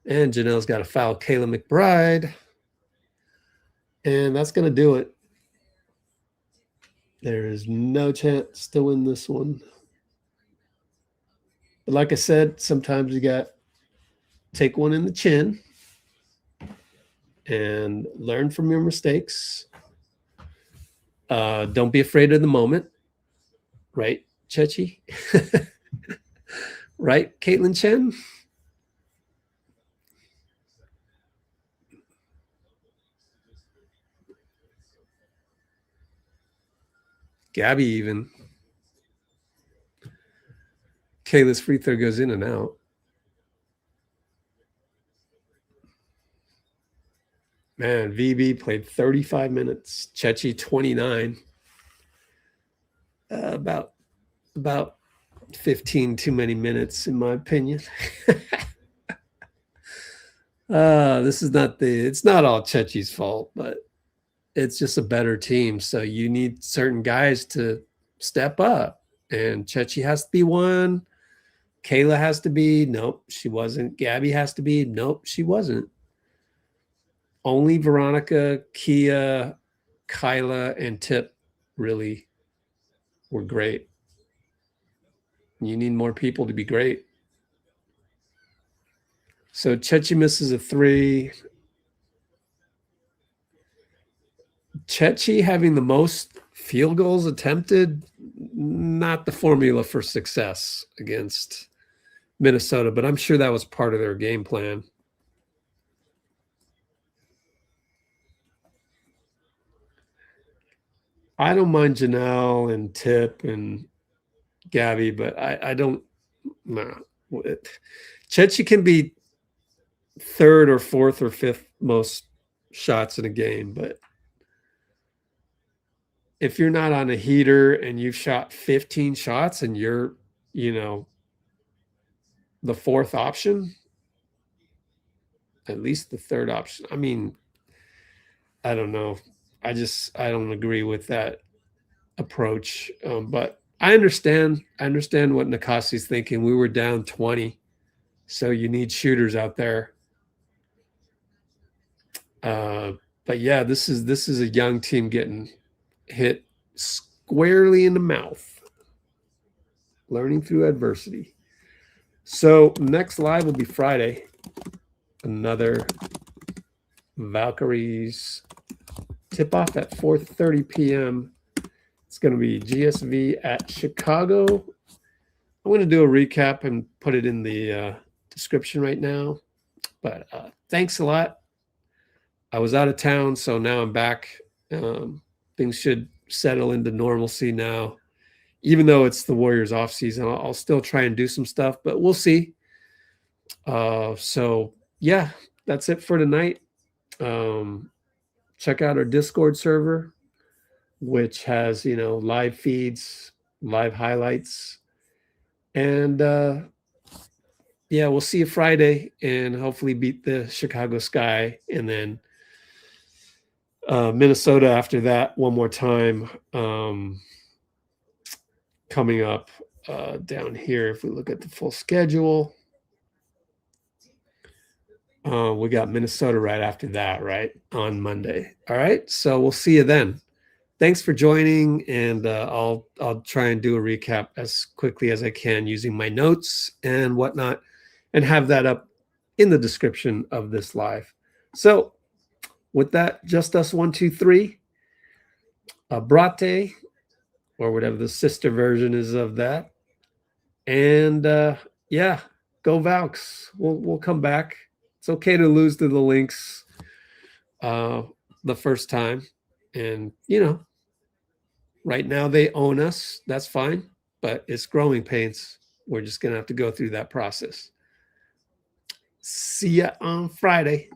And Janelle's got a foul. Kayla McBride. And that's going to do it. There is no chance to win this one. But like I said, sometimes you got take one in the chin and learn from your mistakes. Don't be afraid of the moment. Right, Chechi? Right, Caitlin Chen? Gabby even. Kayla's free throw goes in and out. Man, VB played 35 minutes. Chechi 29. About 15 too many minutes, in my opinion. It's not all Chechi's fault, but it's just a better team. So you need certain guys to step up. And Chechi has to be one. Kayla has to be. Nope, she wasn't. Gabby has to be. Nope, she wasn't. Only Veronica, Kia, Kayla, and Tip really were great. You need more people to be great. So Chechi misses a 3. Chechi having the most field goals attempted, not the formula for success against Minnesota, but I'm sure that was part of their game plan. I don't mind Janelle and Tip and Gabby, but I don't. Nah. Chechi can be 3rd or 4th or 5th most shots in a game, but if you're not on a heater and you've shot 15 shots and you're, the 4th option, at least the 3rd option. I mean, I don't know. I don't agree with that approach. But I understand what Nakasi's thinking. We were down 20, so you need shooters out there. But yeah, this is a young team getting hit squarely in the mouth, learning through adversity. So next live will be Friday. Another Valkyries tip-off at 4:30 p.m. It's going to be GSV at Chicago. I'm going to do a recap and put it in the description right now. But thanks a lot. I was out of town, so now I'm back. Things should settle into normalcy now. Even though it's the Warriors off season, I'll still try and do some stuff, but we'll see. So yeah, that's it for tonight. Check out our Discord server, which has, live feeds, live highlights. And yeah, we'll see you Friday and hopefully beat the Chicago Sky. And then Minnesota after that one more time. Coming up down here, if we look at the full schedule, we got Minnesota right after that, right, on Monday. All right, so we'll see you then. Thanks for joining, and I'll try and do a recap as quickly as I can using my notes and whatnot, and have that up in the description of this live. So with that, just us 1, 2, 3, Abrate, or whatever the sister version is of that. And yeah, go Valks. We'll come back. It's okay to lose to the Lynx the first time. And, right now they own us. That's fine. But it's growing pains. We're just going to have to go through that process. See ya on Friday.